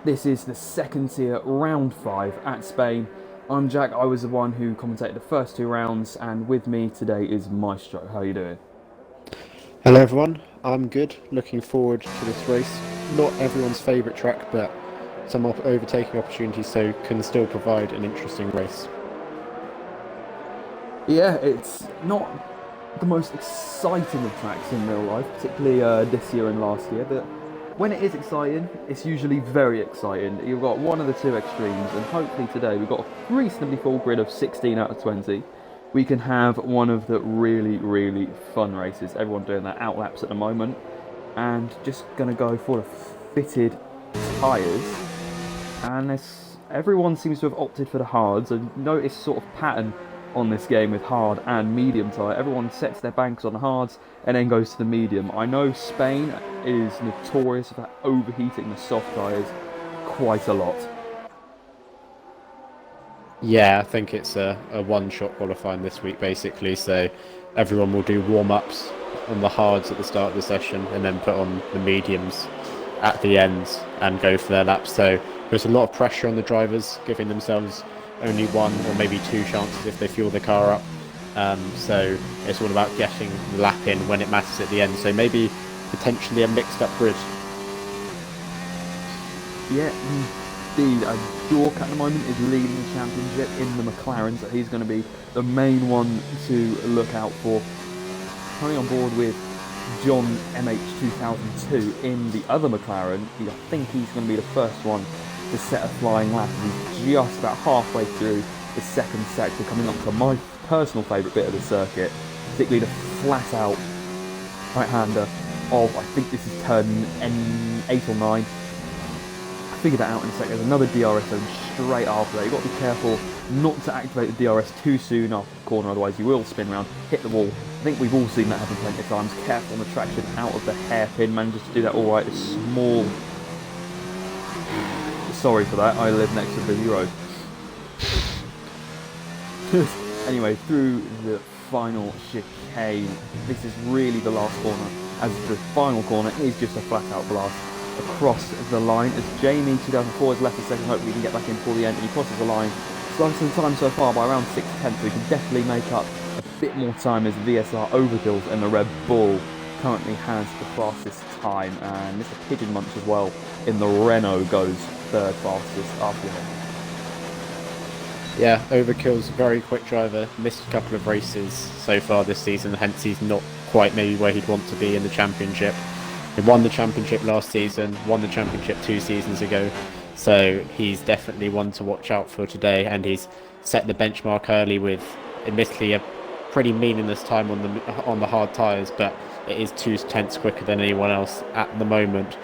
This is the second tier round 5 at Spain. I'm Jack, I was the one who commentated the first 2 rounds, and with me today is Maestro. How are you doing? Hello everyone, I'm good. Looking forward to this race. Not everyone's favourite track, but some overtaking opportunities, so can still provide an interesting race. Yeah, it's not the most exciting of tracks in real life, particularly this year and last year, but when it is exciting, it's usually very exciting. You've got one of the two extremes, and hopefully today we've got a reasonably full grid of 16 out of 20. We can have one of the really fun races. Everyone doing their outlaps at the moment, and just going to go for the fitted tyres. And everyone seems to have opted for the hards. I've noticed sort of pattern on this game with hard and medium tyre. Everyone sets their banks on the hards and then goes to the medium. I know Spain is notorious for overheating the soft tyres quite a lot. Yeah, I think it's a one-shot qualifying this week basically, so everyone will do warm-ups on the hards at the start of the session and then put on the mediums at the end and go for their laps. So there's a lot of pressure on the drivers, giving themselves only one or maybe two chances if they fuel the car up. So it's all about getting the lap in when it matters at the end. So maybe potentially a mixed up grid. Yeah, indeed. York at the moment is leading the championship in the McLaren, so he's going to be the main one to look out for. Coming on board with John MH2002 in the other McLaren, I think he's going to be the first one to set a flying lap. He's just about halfway through the second sector, coming up to my personal favourite bit of the circuit, particularly the flat out right-hander of, I think this is turn N8 or 9. I figured that out in a sec. There's another DRS zone straight after that. You've got to be careful not to activate the DRS too soon after the corner, otherwise you will spin around, hit the wall. I think we've all seen that happen plenty of times. Careful on the traction out of the hairpin, manages to do that alright. A small... Sorry for that, I live next to a busy road. Anyway, through the final chicane, this is really the last corner, as the final corner is just a flat out blast across the line, as Jamie 2004 has left a second. Hopefully we can get back in before the end, and he crosses the line. Slowest in time so far by around 6/10, so we can definitely make up a bit more time as VSR overkills, and the Red Bull currently has the fastest time, and Mr. Pigeon Munch as well in the Renault goes third fastest after him. Yeah, Overkill's a very quick driver, missed a couple of races so far this season, hence he's not quite maybe where he'd want to be in the championship. He won the championship last season, won the championship 2 seasons ago, so he's definitely one to watch out for today, and he's set the benchmark early with admittedly a pretty meaningless time on the hard tyres, but it is 2/10 quicker than anyone else at the moment,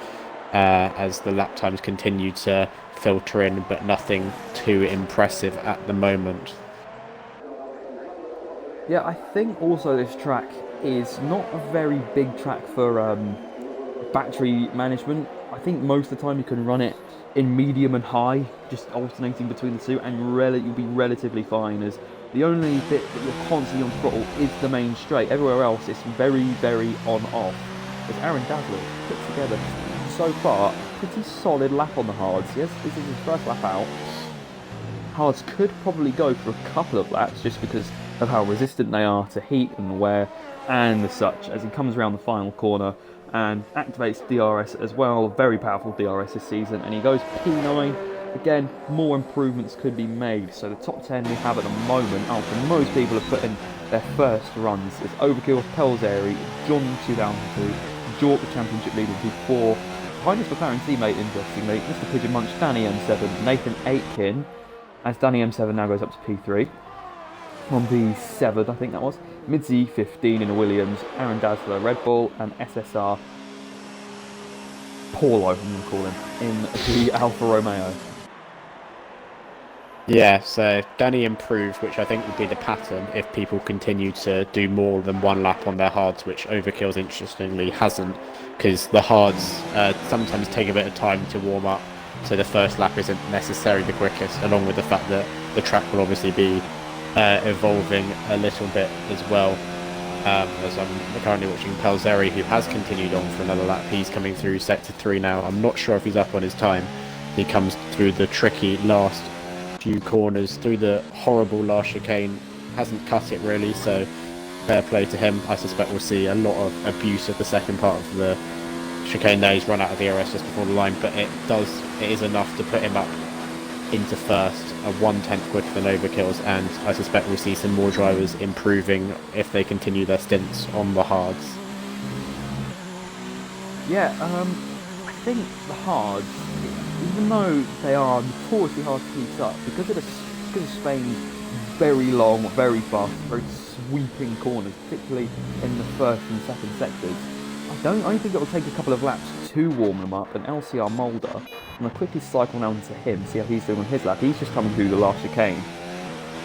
as the lap times continue to filter in, but nothing too impressive at the moment. Yeah, I think also this track is not a very big track for battery management. I think most of the time you can run it in medium and high, just alternating between the two, and you'll be relatively fine, as the only bit that you're constantly on throttle is the main straight. Everywhere else it's very on-off. As Aaron Dazzler puts together so far a pretty solid lap on the hards. Yes, this is his first lap out. Hards could probably go for a couple of laps just because of how resistant they are to heat and wear and such, as he comes around the final corner and activates DRS as well. Very powerful DRS this season, and he goes P9. Again, more improvements could be made. So the top 10 we have at the moment, after most people have put in their first runs, is Overkill, Pelzeri, John 2002, Jork, the championship leader, P4. Behind his McLaren teammate, interestingly, Mr. Pigeon Munch, Danny M7, Nathan Aitken, as Danny M7 now goes up to P3. On P7, I think that was. Midzi 15 in a Williams, Aaron Dazzler, Red Bull, and SSR Paulo, I'm going to call him, in the Alfa Romeo. Yeah, so Danny improved, which I think would be the pattern if people continue to do more than one lap on their hards, which Overkills interestingly hasn't, because the hards sometimes take a bit of time to warm up, so the first lap isn't necessarily the quickest, along with the fact that the track will obviously be evolving a little bit as well. As I'm currently watching Pelzeri, who has continued on for another lap. He's coming through sector 3 now. I'm not sure if he's up on his time, He comes through the tricky last few corners, through the horrible last chicane, hasn't cut it really, so fair play to him. I suspect we'll see a lot of abuse of the second part of the chicane there. He's run out of ERS just before the line, but it is enough to put him up into first, a 1/10 quicker than overkills, and I suspect we'll see some more drivers improving if they continue their stints on the hards. Yeah, I think the hards, even though they are notoriously hard to keep up, because of Spain's very long, very fast, very sweeping corners, particularly in the first and second sectors, I only think it will take a couple of laps to warm them up, and LCR Mulder, and I'll quickly cycle down to him, see how he's doing on his lap. He's just coming through the last chicane,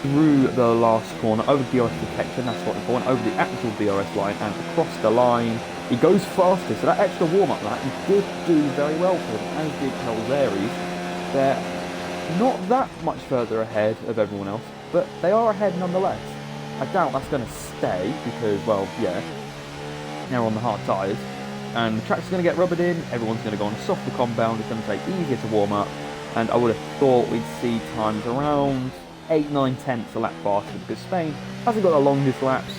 through the last corner, over the DRS detection, that's what we're calling, over the actual DRS line, and across the line. He goes faster, so that extra warm-up lap he did do very well for him, as did Calzares. They're not that much further ahead of everyone else, but they are ahead nonetheless. I doubt that's going to stay, because, well, yeah, they're on the hard tyres, and the track's going to get rubbered in, everyone's going to go on a softer compound, it's going to take easier to warm up, and I would have thought we'd see times around 8, 9 tenths a lap faster, because Spain hasn't got the longest laps.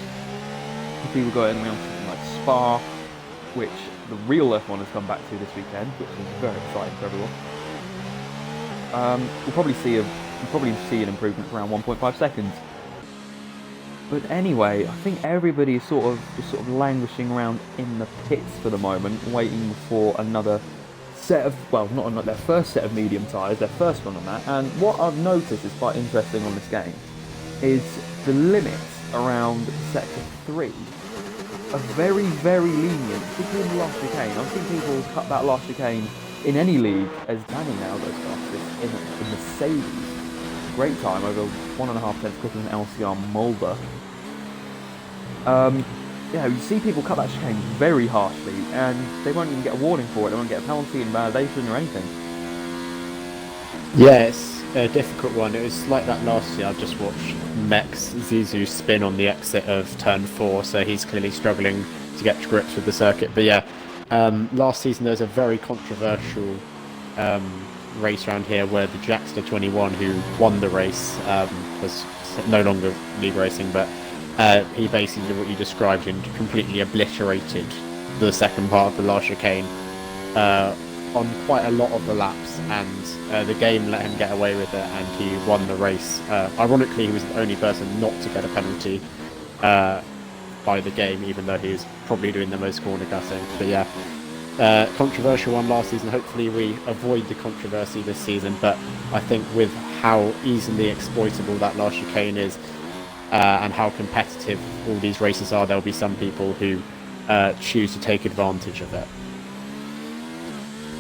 People going around something like Spa, which the real F1 has come back to this weekend, which is very exciting for everyone. We'll probably see an improvement around 1.5 seconds. But anyway, I think everybody is sort of languishing around in the pits for the moment, waiting for another set of, well, not their first set of medium tyres, their first one on that. And what I've noticed is quite interesting on this game is the limits around sector 3 are very, very lenient, particularly in the last chicane. I've seen people cut that last chicane in any league, as Danny now does fastest, in Mercedes. Great time, over 1.5 tenths quicker than LCR Mulder. Yeah, you see people cut that chicane very harshly, and they won't even get a warning for it, they won't get a penalty, invalidation, or anything. Yeah, it's a difficult one. It was like that last year. I've just watched Mex Zizou spin on the exit of turn 4, so he's clearly struggling to get to grips with the circuit. But yeah, last season there was a very controversial race around here where the Jackster 21, who won the race, was no longer league racing, but he basically did what you described and completely obliterated the second part of the last chicane on quite a lot of the laps, and the game let him get away with it, and he won the race. Ironically, he was the only person not to get a penalty by the game, even though he was probably doing the most corner cutting. But yeah, controversial one last season. Hopefully we avoid the controversy this season, but I think with how easily exploitable that last chicane is, and how competitive all these races are, there'll be some people who choose to take advantage of it.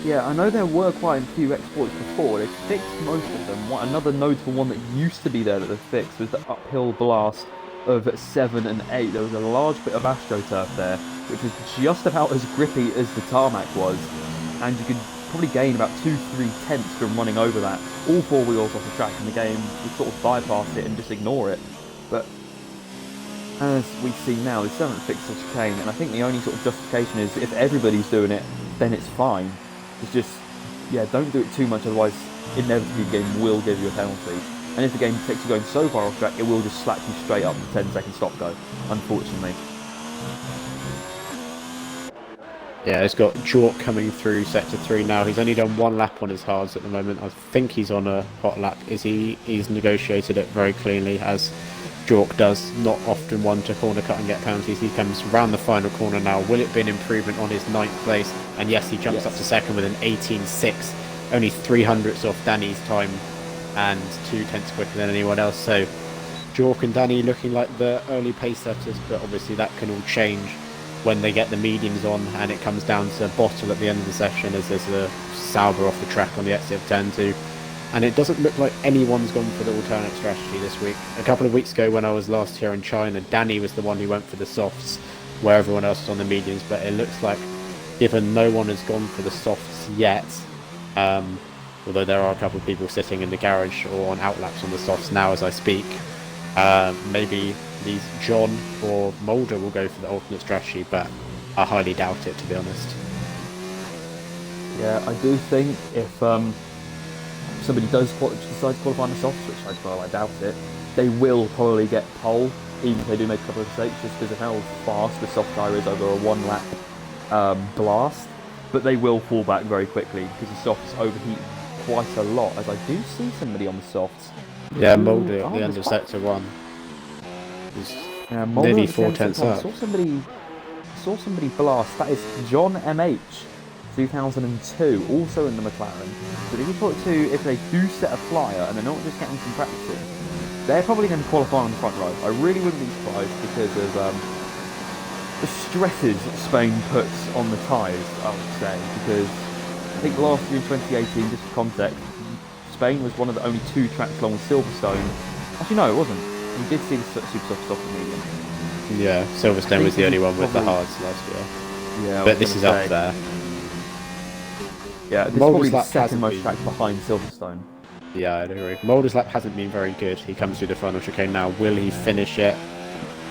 Yeah, I know there were quite a few exploits before. They fixed most of them. Another notable one that used to be there that they fixed was the uphill blast of 7 and 8. There was a large bit of AstroTurf there, which was just about as grippy as the tarmac was, and you could probably gain about 2-3 tenths from running over that. All 4 wheels off the track in the game, you sort of bypass it and just ignore it. But as we see now, they still haven't fixed the chicane, and I think the only sort of justification is if everybody's doing it, then it's fine. It's just, yeah, don't do it too much, otherwise inevitably the game will give you a penalty. And if the game takes you going so far off track, it will just slap you straight up to 10-second stop go, unfortunately. Yeah, it's got Jork coming through sector 3 now. He's only done 1 lap on his hards at the moment. I think he's on a hot lap. He's negotiated it very cleanly, as Jork does, not often one to corner cut and get penalties. He comes round the final corner now. Will it be an improvement on his 9th place? And yes, he jumps up to second with an 18.6, only 300ths off Danny's time and 2 tenths quicker than anyone else. So Jork and Danny looking like the early pace setters, but obviously that can all change when they get the mediums on and it comes down to bottle at the end of the session, as there's a Sauber off the track on the exit of turn 2. And it doesn't look like anyone's gone for the alternate strategy this week. A couple of weeks ago when I was last here in China, Danny was the one who went for the softs where everyone else was on the mediums, but it looks like given no one has gone for the softs yet, although there are a couple of people sitting in the garage or on outlaps on the softs now as I speak, maybe these John or Mulder will go for the alternate strategy, but I highly doubt it, to be honest. Yeah, I do think if somebody does decide to qualify on the softs, which I doubt it, they will probably get pole, even if they do make a couple of mistakes, just because of how fast the soft tyre is over a 1 lap blast. But they will fall back very quickly because the softs overheat quite a lot, as I do see somebody on the softs. Yeah, Mulder at the end of sector 1. He's nearly 4 tenths up. I saw somebody blast. That is John MH, 2002, also in the McLaren. So if they do set a flyer and they're not just getting some practice, they're probably going to qualify on the front row. I really wouldn't be surprised because of the stresses Spain puts on the tyres, I would say, because I think last year in 2018, just for context, Spain was one of the only 2 tracks along with Silverstone. Actually, no, it wasn't. We did see the super soft and medium. Yeah, Silverstone was the only one with the hards last year. Yeah, but this is up there. Yeah, this is probably the second most track behind Silverstone. Yeah, I agree. Mulder's lap hasn't been very good. He comes through the final chicane now. Will he finish it?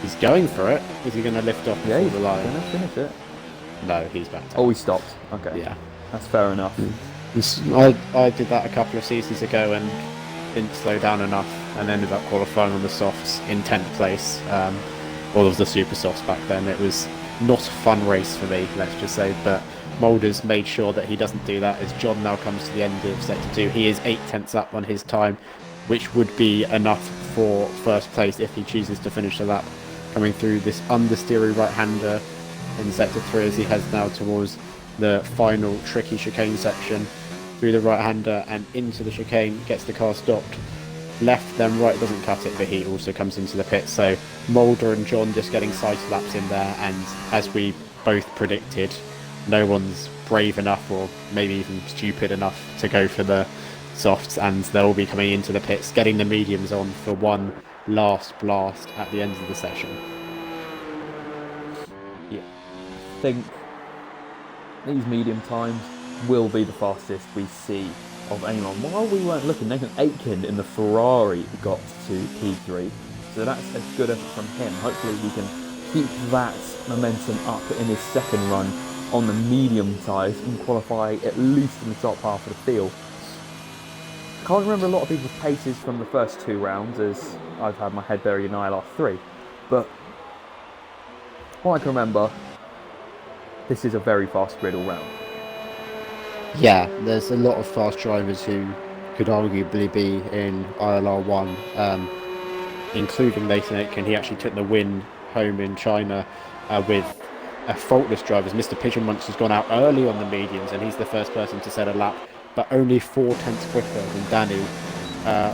He's going for it. Is he going to lift off before the line? Yeah, he's going to finish it. No, he's back down. Oh, he stopped. Okay. Yeah. That's fair enough. I did that a couple of seasons ago and didn't slow down enough and ended up qualifying on the softs in 10th place. All of the super softs back then. It was not a fun race for me, let's just say, but Mulder's made sure that he doesn't do that as John now comes to the end of sector 2. He is 8 tenths up on his time, which would be enough for first place if he chooses to finish the lap. Coming through this understeery right-hander in sector 3 as he heads now towards the final tricky chicane section. Through the right-hander and into the chicane, gets the car stopped. Left, then right, doesn't cut it, but he also comes into the pit. So Mulder and John just getting side laps in there, and as we both predicted, no one's brave enough or maybe even stupid enough to go for the softs, and they'll be coming into the pits, getting the mediums on for one last blast at the end of the session. Yeah, I think these medium times will be the fastest we see of anyone. While we weren't looking, Nathan Aitken in the Ferrari got to P3, so that's a good effort from him. Hopefully we can keep that momentum up in his second run on the medium tyres and qualify at least in the top half of the field. Can't remember a lot of people's paces from the first 2 rounds, as I've had my head buried in ILR3, but what I can remember, this is a very fast grid all round. Yeah, there's a lot of fast drivers who could arguably be in ILR1, including Nathan Aitken. He actually took the win home in China with a faultless driver. Mr. Pigeon Munch has gone out early on the mediums, and he's the first person to set a lap, but only 4 tenths quicker than Danny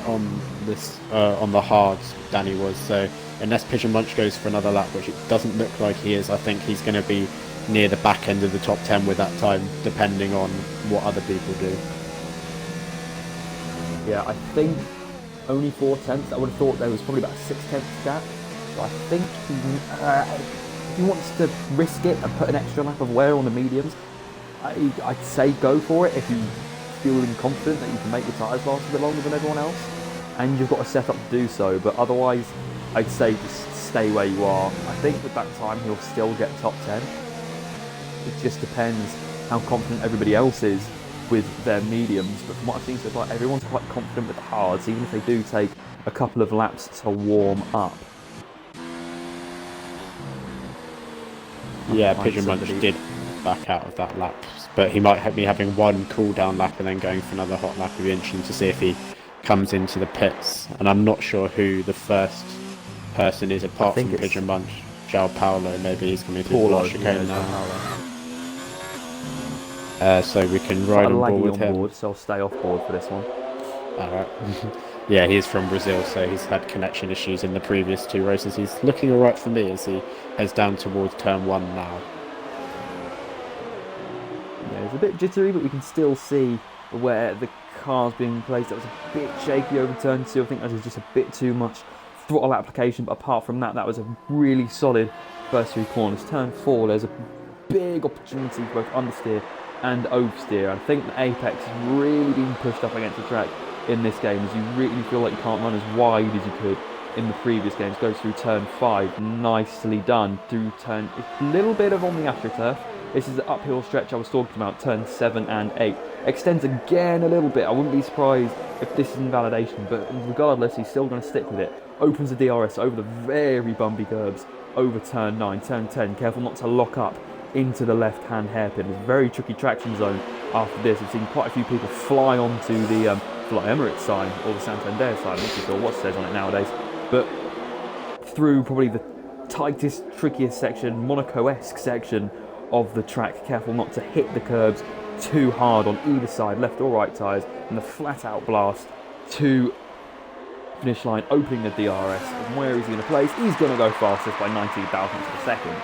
on the hards. Danny was. So unless Pigeon Munch goes for another lap, which it doesn't look like he is, I think he's going to be near the back end of the top 10 with that time, depending on what other people do. Yeah, I think only 4 tenths. I would have thought there was probably about a 6 tenths gap. So I think if he wants to risk it and put an extra lap of wear on the mediums, I'd say go for it if you're feeling confident that you can make your tyres last a bit longer than everyone else, and you've got a setup to do so. But otherwise, I'd say just stay where you are. I think at that time he'll still get top 10. It just depends how confident everybody else is with their mediums, but from what I've seen so far, everyone's quite confident with the hards, even if they do take a couple of laps to warm up. Yeah, Pigeon Munch did back out of that lap, but he might be having one cool down lap and then going for another hot lap. It'll be interesting to see if he comes into the pits, and I'm not sure who the first person is apart from Pigeon Munch. João Paulo, maybe he's coming through the last chicane now. So we can ride on board with him. So I'll stay off board for this one. Alright. Yeah, he's from Brazil, so he's had connection issues in the previous 2 races. He's looking alright for me as he heads down towards turn 1 now. Yeah, it's a bit jittery, but we can still see where the car's being placed. That was a bit shaky over turn 2. I think that was just a bit too much throttle application, but apart from that, that was a really solid first 3 corners. Turn 4, there's a big opportunity for both understeer and oversteer. I think the apex has really been pushed up against the track in this game, as you really feel like you can't run as wide as you could in the previous games. Goes through turn 5, nicely done. Through turn, a little bit of on the AstroTurf. This is the uphill stretch I was talking about, turn 7 and 8. Extends again a little bit. I wouldn't be surprised if this is invalidation, but regardless, he's still going to stick with it. Opens the DRS over the very bumpy curbs, over turn 9, turn 10. Careful not to lock up into the left-hand hairpin. It's a very tricky traction zone after this. I've seen quite a few people fly onto the Fly Emirates sign or the Santander sign. I'm not sure what it says on it nowadays, but through probably the tightest, trickiest section, Monaco-esque section of the track. Careful not to hit the curbs too hard on either side, left or right tyres, and the flat-out blast to finish line, opening the DRS. And where is he going to place? He's going to go fastest by 19 thousandths of a second.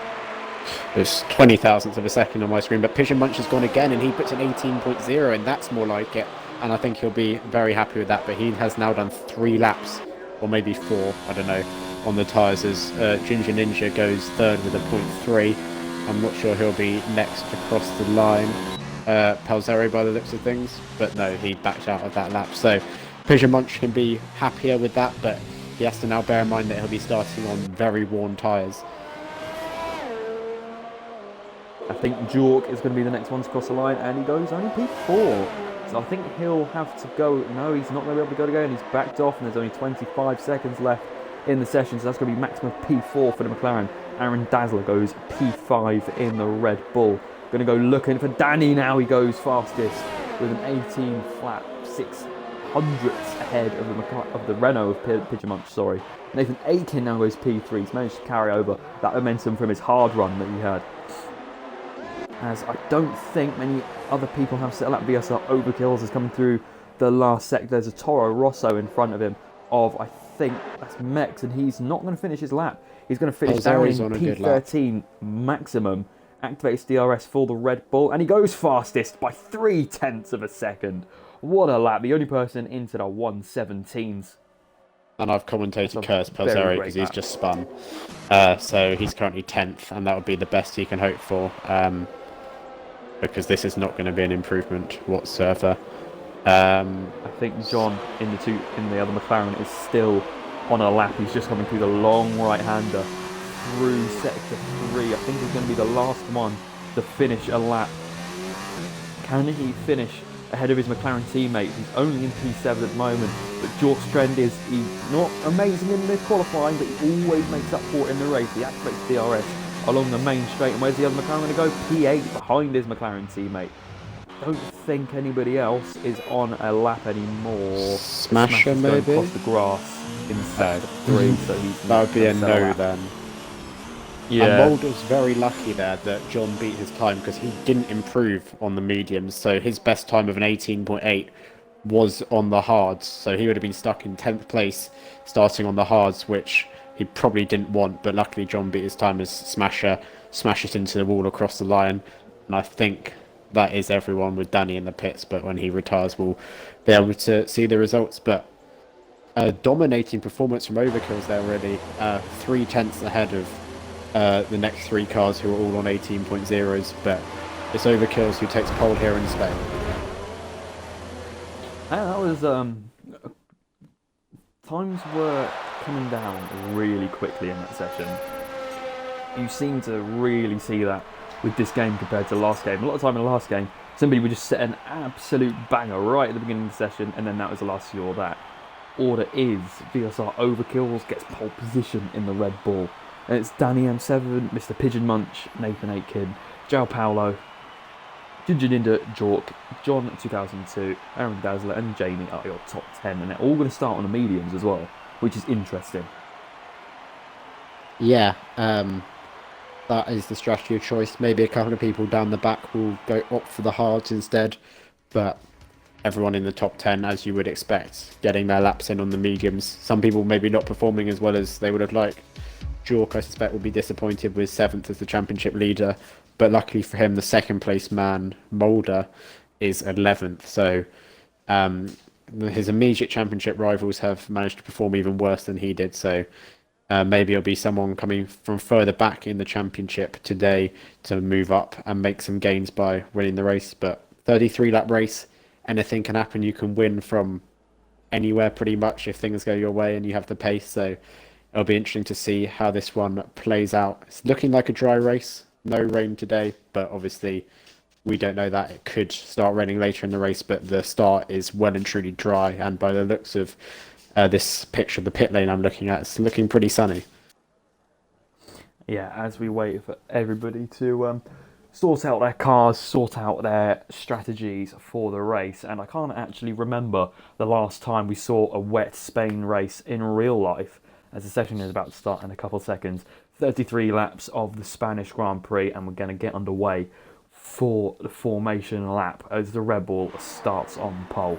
It's 20 thousandths of a second on my screen, but Pigeon Munch has gone again, and he puts an 18.0, and that's more like it. And I think he'll be very happy with that. But he has now done 3 laps, or maybe 4, I don't know, on the tyres as Ginger Ninja goes third with a 0.3. I'm not sure he'll be next across the line, Palzeri by the looks of things, but no, he backed out of that lap. So Pigeon Munch can be happier with that, but he has to now bear in mind that he'll be starting on very worn tyres. I think Jork is going to be the next one to cross the line, and he goes only P4. So I think he'll have to go. No, he's not going to be able to go again. He's backed off, and there's only 25 seconds left in the session, so that's going to be maximum P4 for the McLaren. Aaron Dazzler goes P5 in the Red Bull. Going to go looking for Danny now. He goes fastest with an 18 flat 600ths ahead of the Renault of Pigeon Munch. Sorry, Nathan Aiken now goes P3. He's managed to carry over that momentum from his hard run that he had. As I don't think many other people have set lap VSR overkills is coming through the last sector. There's a Toro Rosso in front of him of, I think that's Mex, and he's not going to finish his lap. He's going to finish down in P13 maximum. Activates DRS for the Red Bull, and he goes fastest by 0.3 of a second. What a lap. The only person into the 1:17s. And I've commentated Curse Palzeri because he's just spun. So he's currently 10th, and that would be the best he can hope for. Because this is not going to be an improvement whatsoever. I think John in the other McLaren is still on a lap. He's just coming through the long right-hander through sector 3. I think he's going to be the last one to finish a lap. Can he finish ahead of his McLaren teammate? He's only in P7 at the moment, but Jork's trend is he's not amazing in the qualifying, but he always makes up for it in the race. He activates DRS along the main straight, and where's the other McLaren going to go? P8 behind his McLaren teammate. Don't think anybody else is on a lap anymore. Smasher maybe? Across the grass in sector 3, so that would be a no then. Yeah. And Mulder's very lucky there that John beat his time because he didn't improve on the mediums, so his best time of an 18.8 was on the hards, so he would have been stuck in 10th place starting on the hards, which he probably didn't want, but luckily John beat his time as Smasher, smash it into the wall across the line, and I think that is everyone with Danny in the pits, but when he retires we'll be able to see the results. But a dominating performance from Overkills there really, 0.3 ahead of the next 3 cars who are all on 18.0s, but it's Overkills who takes pole here in Spain. That was times were coming down really quickly in that session. You seem to really see that with this game compared to the last game. A lot of time in the last game, somebody would just set an absolute banger right at the beginning of the session, and then that was the last you saw that. Order is VSR Overkills gets pole position in the Red Bull. And it's Danny M7, Mr. Pigeon Munch, Nathan Aitken, João Paulo, Ginger Ninja, Jork, John 2002, Aaron Dazzler, and Jamie are your top 10. And they're all going to start on the mediums as well, which is interesting. Yeah, that is the strategy of choice. Maybe a couple of people down the back will opt for the hards instead, but everyone in the top 10, as you would expect, getting their laps in on the mediums. Some people maybe not performing as well as they would have liked. Jork, I suspect, will be disappointed with 7th as the championship leader, but luckily for him, the second place man, Mulder, is 11th. So his immediate championship rivals have managed to perform even worse than he did. So maybe it'll be someone coming from further back in the championship today to move up and make some gains by winning the race. But 33-lap race, anything can happen. You can win from anywhere pretty much if things go your way and you have the pace. So it'll be interesting to see how this one plays out. It's looking like a dry race. No rain today, but obviously we don't know that. It could start raining later in the race, but the start is well and truly dry. And by the looks of this picture of the pit lane I'm looking at, it's looking pretty sunny. Yeah, as we wait for everybody to sort out their cars, sort out their strategies for the race. And I can't actually remember the last time we saw a wet Spain race in real life, as the session is about to start in a couple of seconds. 33 laps of the Spanish Grand Prix, and we're going to get underway for the formation lap as the Red Bull starts on pole.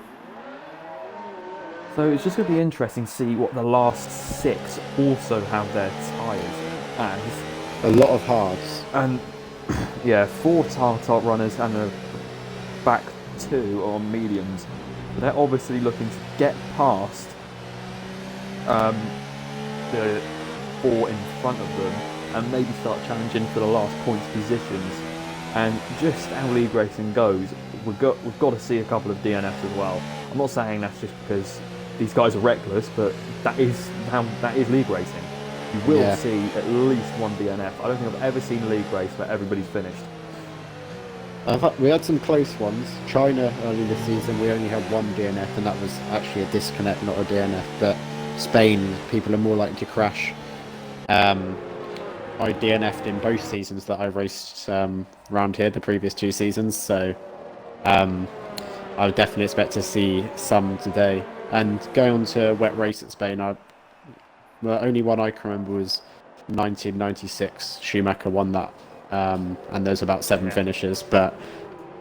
So it's just going to be interesting to see what the last 6 also have their tyres as. A lot of hards. And yeah, 4 top runners and a back 2 on mediums. They're obviously looking to get past the 4 in front of them and maybe start challenging for the last points positions. And just how league racing goes, we've got to see a couple of DNFs as well. I'm not saying that's just because these guys are reckless, but that is league racing. You will see at least one DNF. I don't think I've ever seen a league race where everybody's finished. We had some close ones. China early this season, we only had one DNF, and that was actually a disconnect, not a DNF. But Spain, people are more likely to crash. I DNF'd in both seasons that I raced around here, the previous 2 seasons, so I would definitely expect to see some today. And going on to wet race at Spain, the only one I can remember was 1996. Schumacher won that, and there's about 7 finishes, but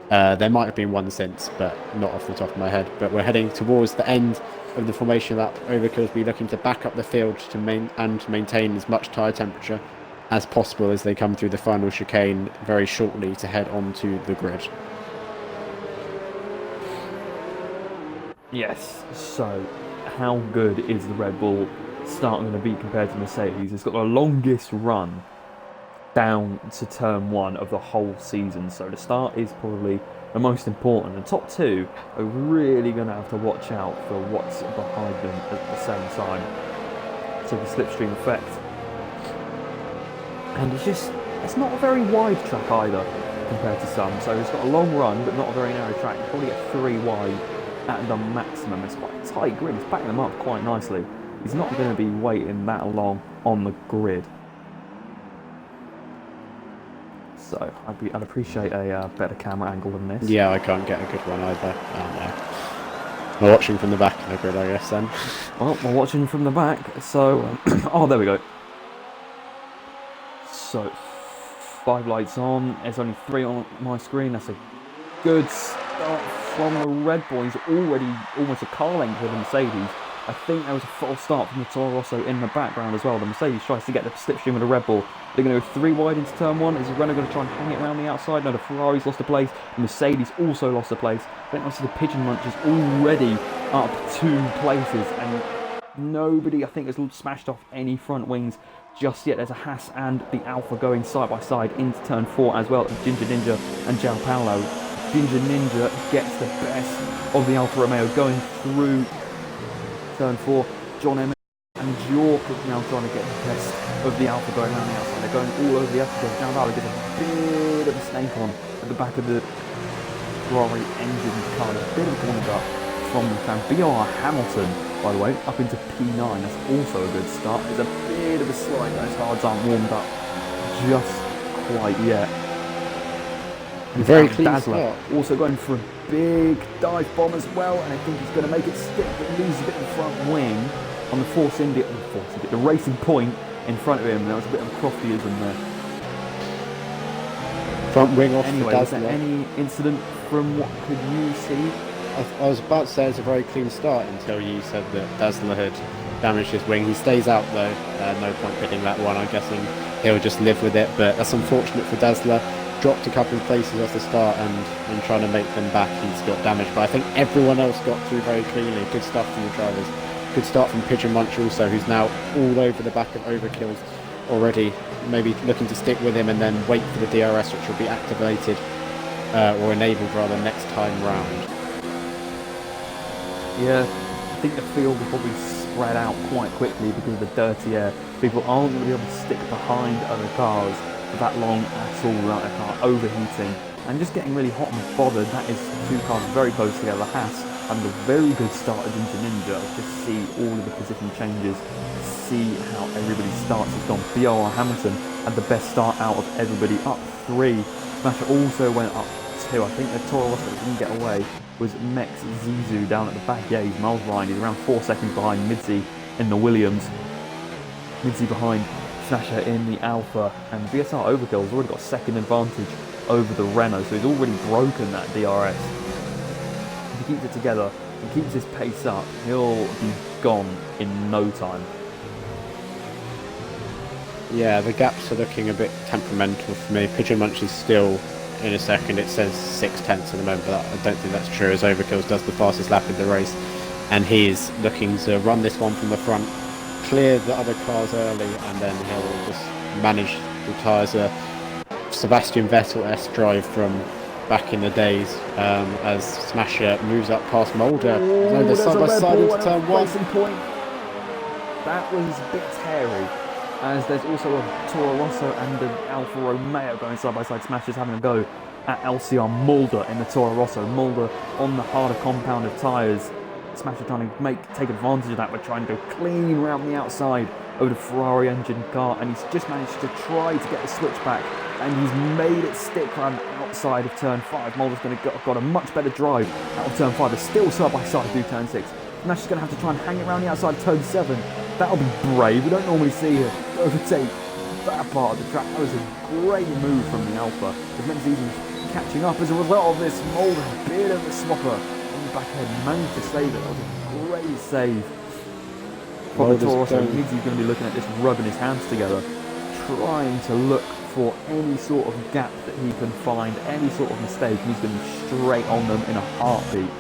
there might have been one since, but not off the top of my head. But we're heading towards the end of the formation lap. Overkill will be looking to back up the field to maintain as much tyre temperature as possible as they come through the final chicane very shortly to head onto the grid. Yes, so how good is the Red Bull start going to be compared to Mercedes? It's got the longest run down to turn 1 of the whole season, so the start is probably the most important. The top 2 are really going to have to watch out for what's behind them at the same time. So the slipstream effect. And it's not a very wide track either compared to some, so it's got a long run but not a very narrow track. You probably get 3 wide at the maximum. It's quite a tight grid, it's backing them up quite nicely. He's not going to be waiting that long on the grid. So I'd appreciate a better camera angle than this. Yeah, I can't get a good one either. Oh no. We're watching from the back of the grid, I guess, then. Well, we're watching from the back, so... oh, there we go. So, 5 lights on. There's only 3 on my screen. That's a good start from the Red Bull. He's already almost a car length with the Mercedes. I think there was a false start from the Toro Rosso in the background as well. The Mercedes tries to get the slipstream with the Red Bull. They're going to go 3 wide into turn 1. Is Renault going to try and hang it around the outside? No, the Ferrari's lost a place. The Mercedes also lost a place. Then I see the Pigeon Munch is already up 2 places. And nobody, I think, has smashed off any front wings just yet. There's a Haas and the Alpha going side by side into turn 4 as well. Ginger Ninja and João Paulo. Ginger Ninja gets the best of the Alfa Romeo going through turn 4. John Emmett and York is now trying to get the best of the Alpha going around the outside. They're going all over the outside. João Paulo gets a bit of a snake on at the back of the Ferrari engine car. A bit of a corner cut from the fan. B.R. Hamilton, by the way, up into P9. That's also a good start. There's a bit of a slide. Those hards aren't warmed up just quite yet. And very clean Dazzler start. Also going for a big dive bomb as well, and I think he's going to make it stick, but loses a bit of the front wing on the Racing Point in front of him. There was a bit of a Croftyism there. Front wing off Anyway, the was Dazzler. there any incident from what could you see? I was about to say it's a very clean start until you said that Dazzler had damaged his wing. He stays out though, no point pitting that one. I'm guessing he'll just live with it, but that's unfortunate for Dazzler. Dropped a couple of places off the start, and in trying to make them back, he's got damaged. But I think everyone else got through very cleanly. Good stuff from the drivers. Good start from Pigeon Munch also, who's now all over the back of Overkill's already. Maybe looking to stick with him and then wait for the DRS, which will be activated or enabled rather next time round. Yeah, I think the field will probably spread out quite quickly because of the dirty air. People aren't going to be able to stick behind other cars for that long at all without their car overheating and just getting really hot and bothered. That is two cars very close together. Haas having a very good start against Ninja. Just see all of the position changes, see how everybody starts has gone. BR Hamilton had the best start out of everybody, up 3. Smasher also went up 2. I think the Toro Rosso that didn't get away was Mex Zizou down at the back. Yeah, he's miles behind. He's around 4 seconds behind Midzi in the Williams. Midzi behind Smasher in the Alpha, and VSR Overkill's already got second advantage over the Renault, so he's already broken that DRS. If he keeps it together and keeps his pace up, he'll be gone in no time. Yeah, the gaps are looking a bit temperamental for me. Pigeon Munch is still in a second. It says 6/10 at the moment, but I don't think that's true, as Overkills does the fastest lap in the race, and he is looking to run this one from the front, clear the other cars early, and then he'll just manage the tyres. Sebastian Vettel S-drive from back in the days, as Smasher moves up past Mulder. Oh, they're side by side into turn turn 1. Point. That was a bit hairy, as there's also a Toro Rosso and an Alfa Romeo going side by side. Smasher's having a go at LCR Mulder in the Toro Rosso. Mulder on the harder compound of tyres. Smasher trying to take advantage of that by trying to go clean around the outside of the Ferrari engine car, and he's just managed to try to get the switch back, and he's made it stick around the outside of turn 5. Mulder's got a much better drive out of turn 5. They're still side by side through turn 6. Smasher's going to have to try and hang it around the outside of turn 7. That'll be brave. We don't normally see her overtake that part of the track. That was a great move from the Alpha. It meant he's catching up as a result of this. Mulder, a bit of a swapper on the back end, managed to save it. That was a great save from the Toro Rosso. He's going to be looking at this, rubbing his hands together, trying to look for any sort of gap that he can find, any sort of mistake. He's going to be straight on them in a heartbeat.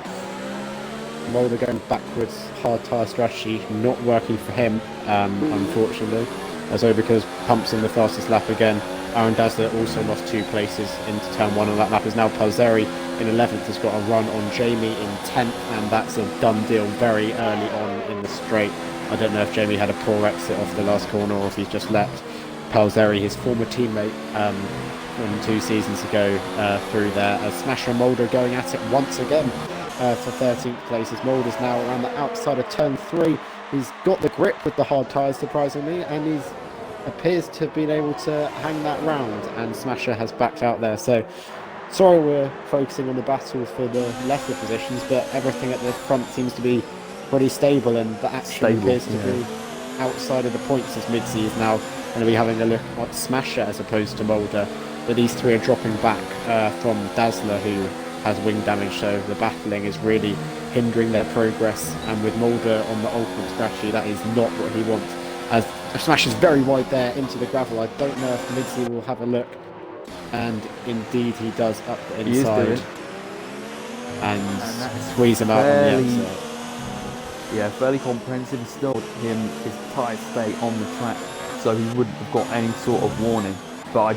Mulder going backwards, hard tyre strategy, not working for him, unfortunately, as Overkills pumps in the fastest lap again. Aaron Dazzler also lost 2 places into turn 1 on that lap, as now Palzeri in 11th has got a run on Jamie in 10th, and that's a done deal very early on in the straight. I don't know if Jamie had a poor exit off the last corner or if he's just let Palzeri, his former teammate from 2 seasons ago, through there, as Smasher and Mulder going at it once again for 13th place, as Mulder's now around the outside of turn 3. He's got the grip with the hard tyres, surprisingly, and he's appears to have been able to hang that round, and Smasher has backed out there. So sorry we're focusing on the battle for the lesser positions, but everything at the front seems to be pretty stable, and the action appears to be outside of the points, as Midzi is now going to be having a look at Smasher as opposed to Mulder, but these 3 are dropping back from Dazzler, who has wing damage, so the battling is really hindering their progress, and with Mulder on the ultimate strategy, that is not what he wants, as Smasher's very wide there into the gravel. I don't know if Midzi will have a look, and indeed he does up the inside and squeeze him out on the outside. Yeah, fairly comprehensive. Still, his tyres stay on the track, so he wouldn't have got any sort of warning. But I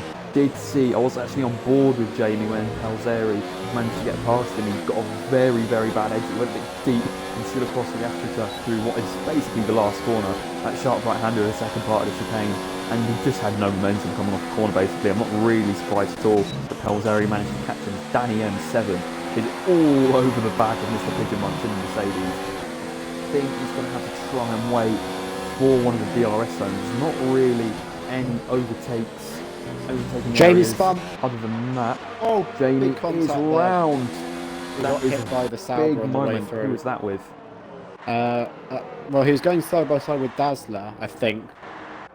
was actually on board with Jamie when Palzeri managed to get past him. He got a very, very bad exit. He went a bit deep and slid across the AstroTurf through what is basically the last corner. That sharp right-hander in the second part of the chicane, and he just had no momentum coming off the corner, basically. I'm not really surprised at all that Palzeri managed to catch him. Danny M7 is all over the back of Mr. Pigeon Munch in the Mercedes. I think he's going to have to try and wait for one of the DRS zones. There's not really any overtaking Jamie areas spun. other than that. Oh, Jamie is round. He got hit by the Sauber on the way through. Who was that with? Well, he was going side by side with Dazzler, I think,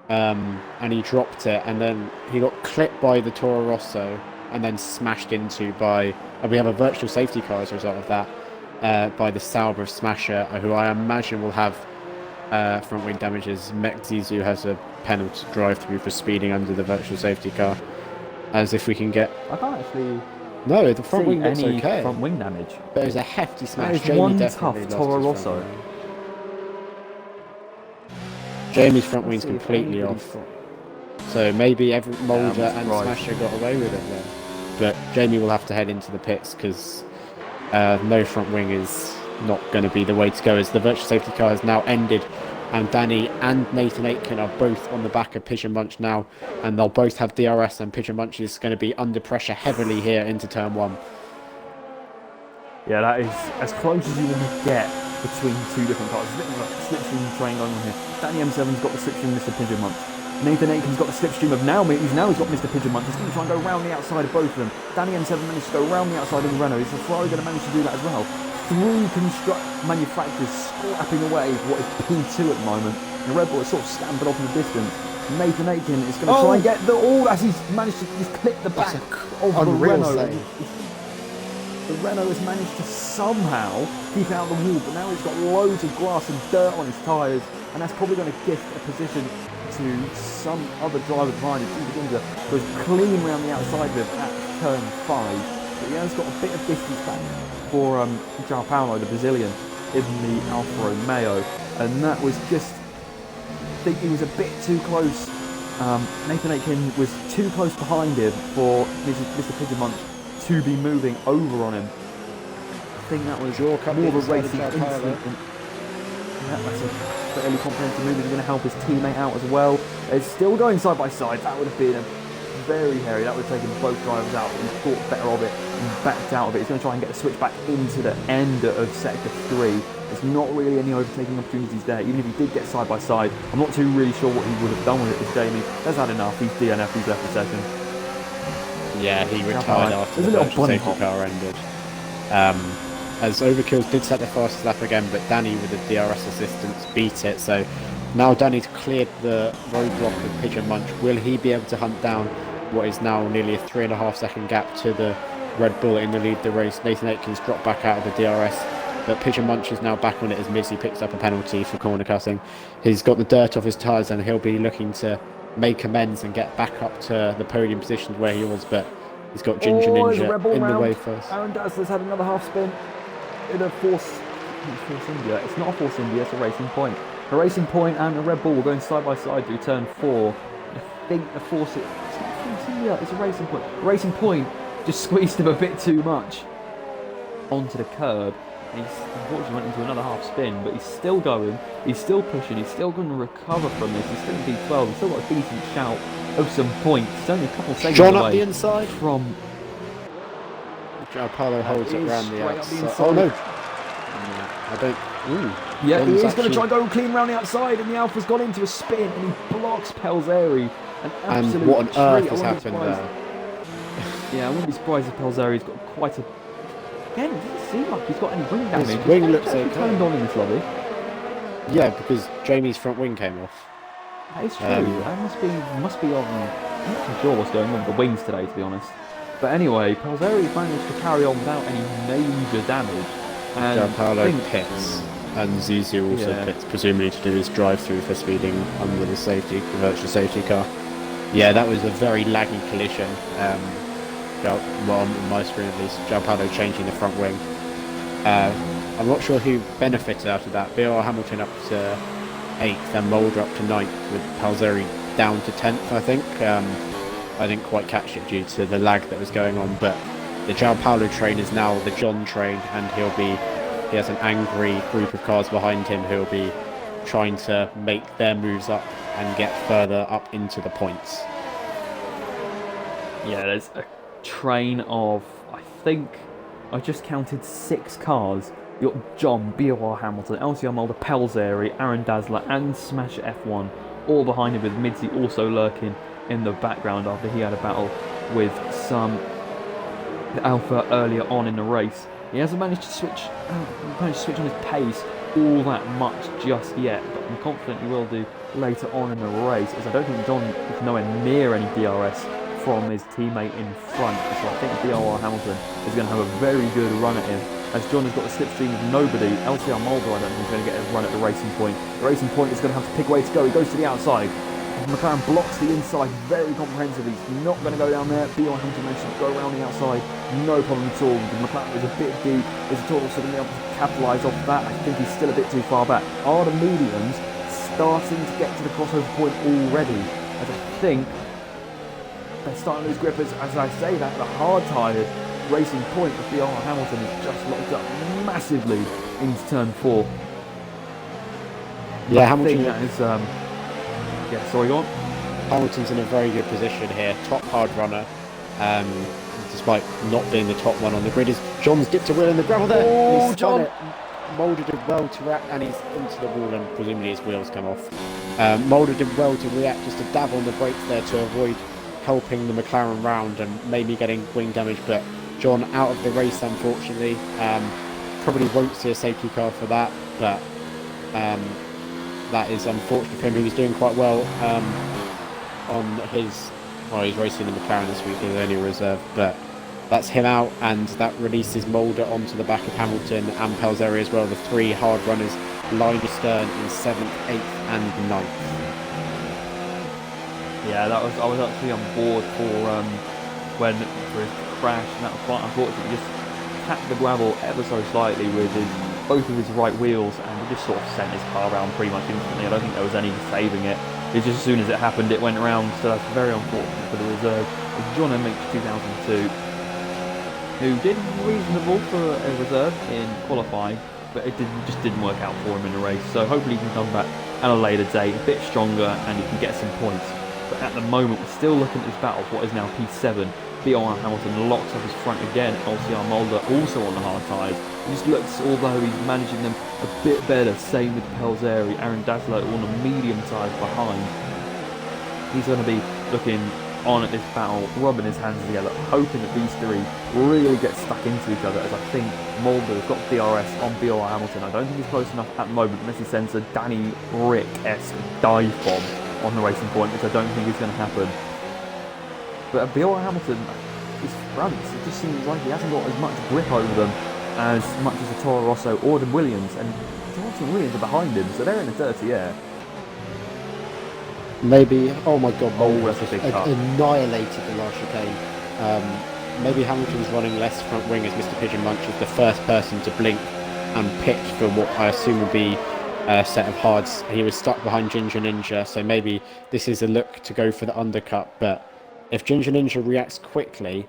and he dropped it, and then he got clipped by the Toro Rosso, and then smashed into by. We have a virtual safety car as a result of that, by the Sauber of Smasher, who I imagine will have front wing damages. Mekzizu has a penalty drive-through for speeding under the virtual safety car. As if we can get. I can't actually. No, the front wing looks any okay. Front wing damage. But it was a hefty smash. Jamie one definitely tough Toro Rosso. Jamie's front wing's completely off. So maybe Mulder and Smasher got away with it then. But Jamie will have to head into the pits because no front wing is not going to be the way to go, as the virtual safety car has now ended and Danny and Nathan Aitken are both on the back of Pigeon Munch now, and they'll both have DRS, and Pigeon Munch is going to be under pressure heavily here into turn 1. Yeah, that is as close as you want to get between two different cars. There's a bit of a slipstream train going on here. Danny M7's got the slipstream of Mr. Pigeon Munch. Nathan Aitken's got the slipstream of he's got Mr. Pigeon Munch. He's going to try and go round the outside of both of them. Danny M7 managed to go round the outside of the Renault. Is the Ferrari going to manage to do that as well? Three manufacturers scrapping away for what is P2 at the moment. The Red Bull is sort of stamping off in the distance. Nathan Aitken is going to try and get the as he's managed to clip the back of the Renault. The Renault has managed to somehow keep it out of the wall, but now he's got loads of grass and dirt on his tyres, and that's probably going to gift a position to some other driver behind him. Ginger goes clean around the outside of him at turn 5, but he has got a bit of distance back for João Paulo, the Brazilian, in the Alfa Romeo, and that was just, I think he was a bit too close. Nathan Aitken was too close behind him for Mr. Pigeon Munch to be moving over on him. I think that was more of a racing incident. That's a fairly comprehensive move. He's going to help his teammate out as well. It's still going side by side. That would have been very hairy. That would have taken both drivers out. He thought better of it and backed out of it. He's going to try and get the switch back into the end of sector 3. There's not really any overtaking opportunities there. Even if he did get side by side, I'm not too really sure what he would have done with it as Jamie. That's had enough. He's DNF. He's left the session. Yeah, he retired after the virtual safety car ended. As Overkills did set the fastest lap again, but Danny with the DRS assistance beat it. So now Danny's cleared the roadblock of Pigeon Munch. Will he be able to hunt down what is now nearly a 3.5 second gap to the Red Bull in the lead of the race? Nathan Aitken's dropped back out of the DRS, but Pigeon Munch is now back on it as Mizzy picks up a penalty for corner cutting. He's got the dirt off his tyres, and he'll be looking to make amends and get back up to the podium positions where he was, but he's got Ginger Ninja in the way first. Aaron Dazzler's had another half spin in a Force India. It's not a Force India, it's a Racing Point. A Racing Point and a Red Bull were going side by side through turn 4. I think the Force, it's not a Force India, it's a Racing Point. A Racing Point just squeezed him a bit too much onto the curb. And he's unfortunately went into another half spin, but he's still going, he's still pushing, he's still going to recover from this. He's still in P12, he's still got a decent shout of some points. It's only a couple of seconds John away up the inside from João Paulo holds it around the outside. Oh no! I don't. Ooh. Yeah, John's he is going actually to try and go clean around the outside, and the Alpha's gone into a spin, and he blocks Pelzeri. And what on earth has happened there? Yeah, I wouldn't be surprised if Pelzeri's got quite a. Again, it doesn't seem like he's got any wing damage. His wing looks okay. Turned on in this lobby. Yeah, because Jamie's front wing came off. That is true. That must be on. I'm not too sure what's going on with the wings today, to be honest. But anyway, Pelzeri's managed to carry on without any major damage. And João Paulo pits, and Zuzu also pits, presumably to do his drive-through for speeding under the virtual safety car. Yeah, that was a very laggy collision. Well, on my screen at least, João Paulo changing the front wing. I'm not sure who benefited out of that. BR Hamilton up to 8th and Mulder up to 9th, with Pelzeri down to 10th, I think. I didn't quite catch it due to the lag that was going on, but the João Paulo train is now the John train, and he has an angry group of cars behind him who'll be trying to make their moves up and get further up into the points. Yeah, there's a train of, I think, I just counted 6 cars. You've got John, BOR Hamilton, LCR Mulder, Pelzeri, Aaron Dazzler, and Smash F1 all behind him, with Midzi also lurking in the background after he had a battle with some Alpha earlier on in the race. He hasn't managed to switch on his pace all that much just yet, but I'm confident he will do later on in the race, as I don't think John is nowhere near any DRS from his teammate in front. So I think BOR Hamilton is going to have a very good run at him, as John has got the slipstream of nobody. LCR Mulder, I don't think, is going to get a run at the Racing Point. The Racing Point is going to have to pick a way to go. He goes to the outside. McLaren blocks the inside very comprehensively. He's not going to go down there. BOR Hamilton managed to go around the outside, no problem at all. The McLaren is a bit deep. Is a total so going to be able to capitalise off that? I think he's still a bit too far back. Are the mediums starting to get to the crossover point already? As I think they're starting to lose grip. As I say that, the hard-tired Racing Point of BOR Hamilton is just locked up massively into turn 4. Yeah, I think Hamilton. that is, yeah, sorry, go on. Hamilton's in a very good position here. Top hard runner, um, despite not being the top one on the grid. Is John's dipped a wheel in the gravel there? Oh, And he's spun John! it. Mulder did well to react, and he's into the wall, and presumably his wheels come off. Mulder did well to react, just to dab on the brakes there to avoid helping the McLaren round and maybe getting wing damage. But John out of the race, unfortunately. Probably won't see a safety car for that, but that is unfortunate for him. He was doing quite well on his, well, he's racing in the McLaren this week, he's only a reserve, but that's him out, and that releases Mulder onto the back of Hamilton and Pelzeri as well. The three hard runners line astern in 7th, 8th and 9th. Yeah, I was actually on board for his crash, and that was quite unfortunate. He just tapped the gravel ever so slightly with both of his right wheels, and he just sort of sent his car around pretty much instantly. I don't think there was any saving it. It's just as soon as it happened, it went around, so that's very unfortunate for the reserve. John MH 2002, who did reasonable for a reserve in qualifying, but it just didn't work out for him in the race. So hopefully he can come back at a later date, a bit stronger, and he can get some points. But at the moment, we're still looking at this battle for what is now P7. BR Hamilton locks up his front again. LCR Mulder also on the hard tyres. It just looks, although he's managing them a bit better, same with Pelzeri. Aaron Dassler on the medium tyres behind. He's going to be looking on at this battle, rubbing his hands together, hoping that these three really get stuck into each other, as I think Mulder has got DRS on BR Hamilton. I don't think he's close enough at the moment unless he sends a Danny Rick-esque dive bomb on the racing point, which I don't think is going to happen. But BR Hamilton, his fronts, it just seems like he hasn't got as much grip over them as much as the Toro Rosso or the Williams, and Toro Rosso and Williams are behind him, so they're in the dirty air. Maybe, oh my god, Mulder that's a big cut. Annihilated the last chicane. Maybe Hamilton's running less front wing, as Mr. Pigeon Munch is the first person to blink and pit for what I assume will be a set of hards. He was stuck behind Ginger Ninja, so maybe this is a look to go for the undercut, but if Ginger Ninja reacts quickly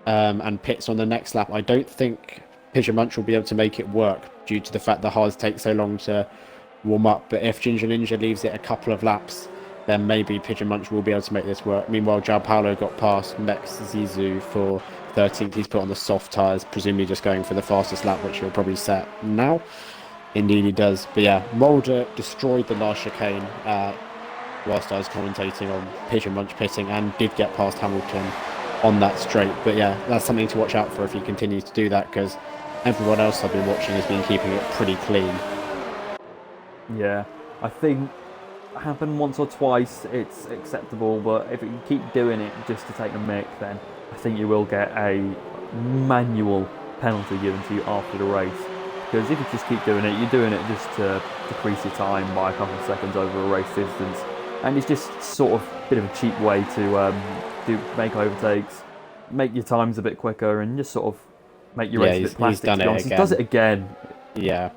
and pits on the next lap, I don't think Pigeon Munch will be able to make it work due to the fact the hards take so long to warm up. But if Ginger Ninja leaves it a couple of laps, then maybe Pigeon Munch will be able to make this work. Meanwhile, João Paulo got past Max Zizou for 13th. He's put on the soft tyres, presumably just going for the fastest lap, which he'll probably set now. Indeed he does. But yeah, Mulder destroyed the last chicane whilst I was commentating on Pigeon Munch pitting, and did get past Hamilton on that straight. But yeah, that's something to watch out for if he continues to do that, because everyone else I've been watching has been keeping it pretty clean. Yeah, I think happen once or twice it's acceptable, but if you keep doing it just to take the mick, then I think you will get a manual penalty given to you after the race. Because if you just keep doing it, you're doing it just to decrease your time by a couple of seconds over a race distance, and it's just sort of a bit of a cheap way to make overtakes, make your times a bit quicker, and just sort of make your race a bit plastic. He's done it again. He does it again. Yeah.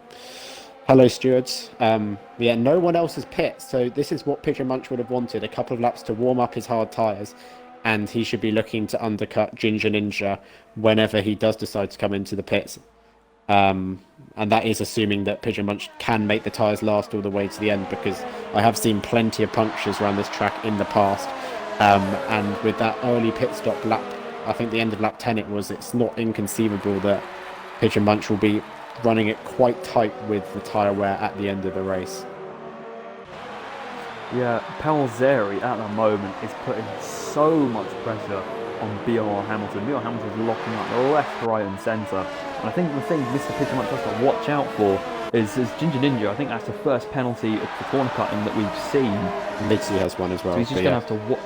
Hello, stewards. Yeah, no one else has pit, so this is what Pigeon Munch would have wanted, a couple of laps to warm up his hard tyres, and he should be looking to undercut Ginger Ninja whenever he does decide to come into the pits. And that is assuming that Pigeon Munch can make the tyres last all the way to the end, because I have seen plenty of punctures around this track in the past, and with that early pit stop lap, I think the end of lap 10 it's not inconceivable that Pigeon Munch will be running it quite tight with the tyre wear at the end of the race. Yeah, Pelzeri at the moment is putting so much pressure on BR Hamilton. BR Hamilton's locking up left, right and centre. And I think the thing Mr. Pigeon Munch has to watch out for is Ginger Ninja. I think that's the first penalty for corner cutting that we've seen. Lidsley has one as well. So he's just going to have to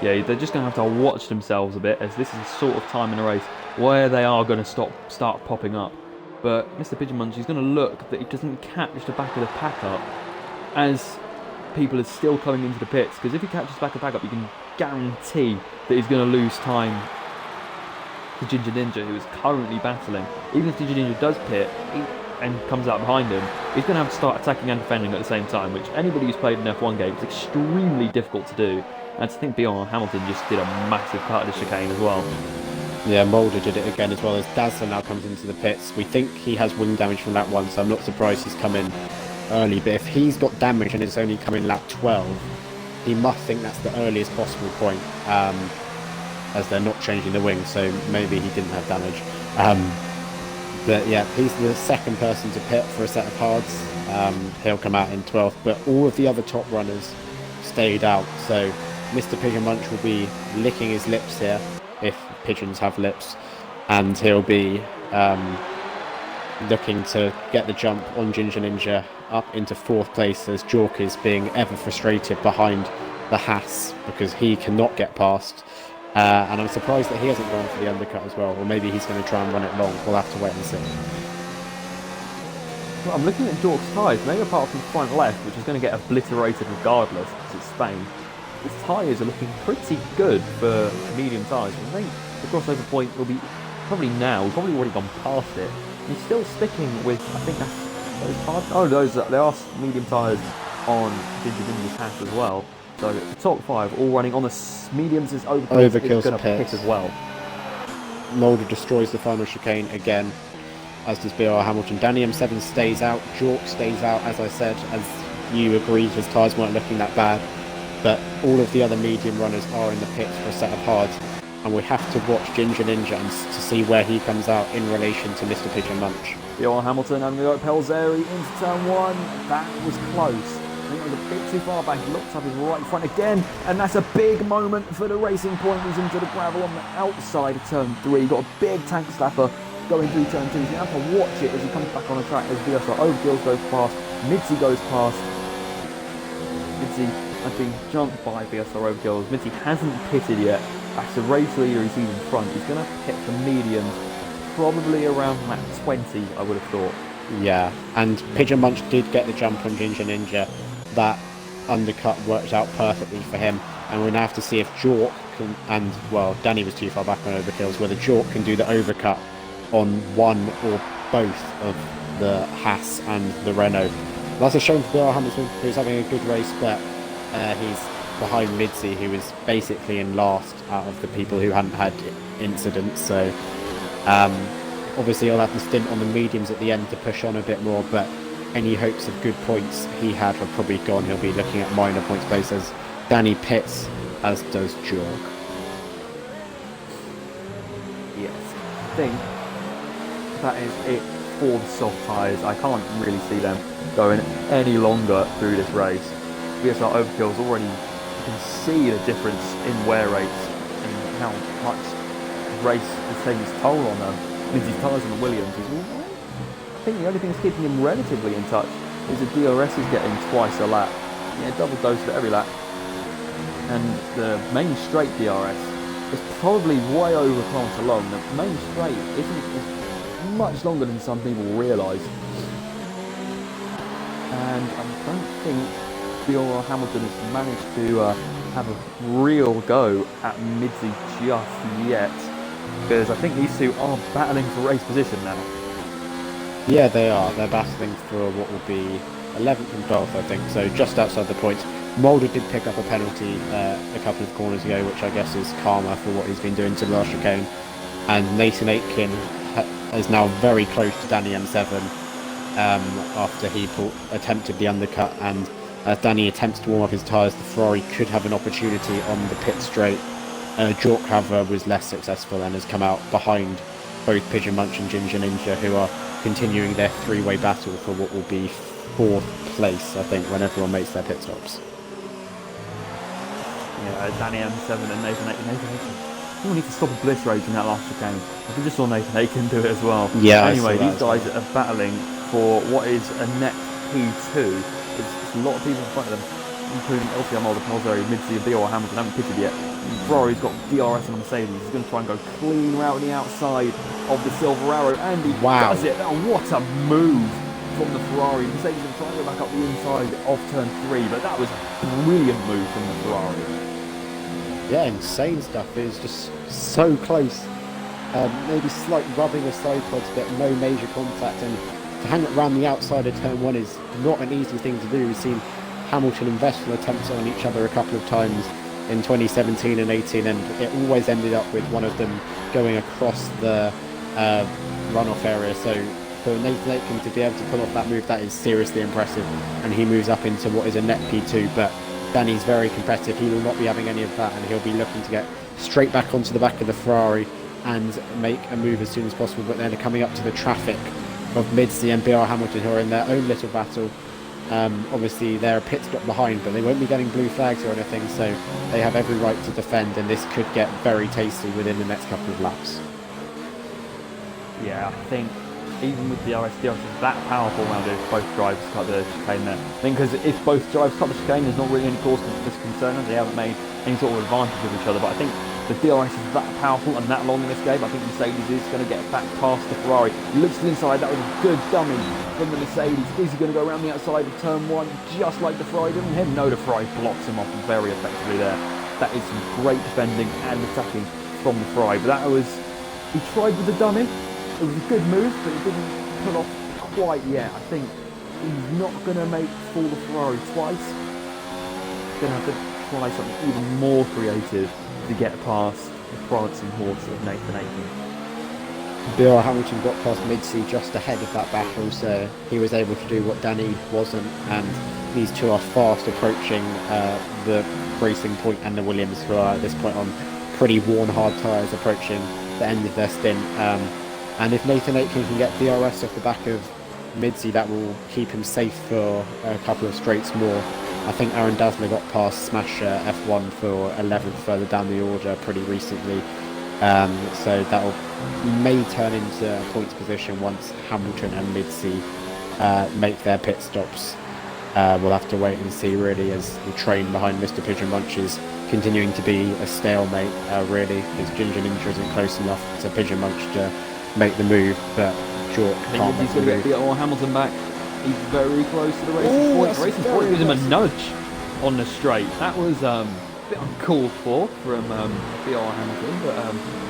yeah, they're just going to have to watch themselves a bit, as this is a sort of time in the race where they are going to start popping up. But Mr. Pigeon Munch is going to look that he doesn't catch the back of the pack up as people are still coming into the pits, because if he catches the back of the pack up, you can guarantee that he's going to lose time to Ginger Ninja, who is currently battling. Even if Ginger Ninja does pit and comes out behind him, he's going to have to start attacking and defending at the same time, which anybody who's played an F1 game is extremely difficult to do. And I think BR Hamilton just did a massive cut of the chicane as well. Yeah, Mulder did it again as well, as Dazzler now comes into the pits. We think he has wing damage from that one, so I'm not surprised he's come in early, but if he's got damage and it's only coming lap 12, he must think that's the earliest possible point, as they're not changing the wing, so maybe he didn't have damage. But yeah, he's the second person to pit for a set of hards. He'll come out in 12th, but all of the other top runners stayed out, so Mr. Pigeon Munch will be licking his lips here, if pigeons have lips, and he'll be looking to get the jump on Ginger Ninja up into 4th place, as Jork is being ever frustrated behind the Haas because he cannot get past. And I'm surprised that he hasn't gone for the undercut as well, or maybe he's going to try and run it long. We'll have to wait and see. Well, I'm looking at Jork's tyres, maybe apart from front left, which is going to get obliterated regardless because it's Spain. His tyres are looking pretty good for medium tyres. I think the crossover point will be probably now. We've probably already gone past it. He's still sticking with, I think that's those hard. Oh, there are medium tyres on Ginger Ninja's Haas as well. So the top 5 all running on the mediums. Is Overkill's going to pit as well. Mulder destroys the final chicane again, as does BR Hamilton. Danny M7 stays out. Jork stays out, as I said, as you agreed, his tyres weren't looking that bad. But all of the other medium runners are in the pits for a set of hards, and we have to watch Ginger Ninja to see where he comes out in relation to Mr. Pigeon Munch. BR Hamilton and the Pelzeri into turn 1. That was close. I think it was a bit too far back. He locked up his right front again, and that's a big moment for the Racing Point. He's into the gravel on the outside of turn 3. Got a big tank slapper going through turn 2. So you have to watch it as he comes back on the track as VSR Overkills goes past, Mitzi goes past. Mitzi has been jumped by VSR Overkills. Mitzi hasn't pitted yet. That's the race leader he's in front. He's going to pit for mediums, probably around lap 20, I would have thought. Yeah, and Pigeon Munch did get the jump on Ginger Ninja. That undercut worked out perfectly for him, and we now have to see if Jork can, and well, Danny was too far back on Overkills, whether Jork can do the overcut on one or both of the Haas and the Renault. That's a shame for BR Hamilton, who's having a good race, but he's behind Midzi, who is basically in last out of the people who hadn't had incidents. So obviously he'll have the stint on the mediums at the end to push on a bit more, but any hopes of good points he had are probably gone. He'll be looking at minor points places. Danny pits, as does Jorg. Yes, I think that is it for the soft tyres. I can't really see them going any longer through this race. VSR Overkill's already, you can see the difference in wear rates and how much race is taking its toll on them. Lindsay's tyres on the Williams is, I think the only thing that's keeping him relatively in touch is the DRS is getting twice a lap. Yeah, double dose at every lap. And the main straight DRS is probably way over kilometre along. The main straight is much longer than some people realise. And I don't think BR Hamilton has managed to have a real go at Midzi just yet. Because I think these two are battling for race position now. Yeah, they are. They're battling for what will be 11th and 12th, I think, so just outside the points. Mulder did pick up a penalty a couple of corners ago, which I guess is karma for what he's been doing to the last chicane. And Nathan Aitken is now very close to Danny M7 after he attempted the undercut. And as Danny attempts to warm up his tyres, the Ferrari could have an opportunity on the pit straight. Jork, however, was less successful and has come out behind both Pigeon Munch and Ginger Ninja, who are continuing their three-way battle for what will be 4th place, I think, when everyone makes their pit stops. Yeah, Danny M7 and Nathan Aitken. People need to stop obliterating that last chicane. I think just saw Nathan Aitken do it as well. Yeah. Anyway, these guys are battling for what is a net P2. There's a lot of people in front of them, including LCR Mulder, Pelzeri, Midzi and BR Hamilton haven't pitted yet. Ferrari's got DRS on the Mercedes. He's going to try and go clean route on the outside of the Silver Arrow, and he does it. Oh, what a move from the Ferrari. Mercedes are trying to go back up the inside of turn 3, but that was a brilliant move from the Ferrari. Yeah, insane stuff. It was just so close. Maybe slight rubbing of side pods, but no major contact. And to hang it around the outside of turn 1 is not an easy thing to do. We've seen Hamilton and Vettel attempts on each other a couple of times in 2017 and 18, and it always ended up with one of them going across the runoff area. So for Nathan Aitken to be able to pull off that move, that is seriously impressive. And he moves up into what is a net P2, but Danny's very competitive. He will not be having any of that, and he'll be looking to get straight back onto the back of the Ferrari and make a move as soon as possible. But then coming up to the traffic of Midsi and BR Hamilton, who are in their own little battle. Obviously they're a pit stop behind, but they won't be getting blue flags or anything, so they have every right to defend, and this could get very tasty within the next couple of laps. Yeah, I think even with the DRS is that powerful now that both drivers cut the chicane there. I think because if both drivers cut the chicane, there's not really any cause for concern, as they haven't made any sort of advantage of each other. But I think the DRS is that powerful and that long in this game. I think Mercedes is going to get back past the Ferrari. He looks to the inside. That was a good dummy from the Mercedes. Is he going to go around the outside of turn 1 just like the Ferrari did him? No, the Ferrari blocks him off very effectively there. That is some great defending and attacking from the Ferrari. But that was, he tried with the dummy. It was a good move, but it didn't pull off quite yet. I think he's not going to make fool the Ferrari twice. He's going to have to try something even more creative to get past the prancing horse of Nathan Aitken. BR Hamilton got past Midsi just ahead of that battle, so he was able to do what Danny wasn't, and these two are fast approaching the Racing Point and the Williams, who are at this point on pretty worn hard tyres, approaching the end of their stint. And if Nathan Aitken can get DRS off the back of Midsi, that will keep him safe for a couple of straights more. I think Aaron Dassler got past Smasher F1 for 11th further down the order pretty recently. So that may turn into a points position once Hamilton and Midsi make their pit stops. We'll have to wait and see, really, as the train behind Mr. Pigeon Munch is continuing to be a stalemate, really, because Ginger Ninja isn't close enough to Pigeon Munch to make the move, but Jork can't make the move. He's going to get Hamilton back. He's very close to the Racing Point. The Racing Point gives him a nudge on the straight. That was a bit uncalled for from BR Hamilton, but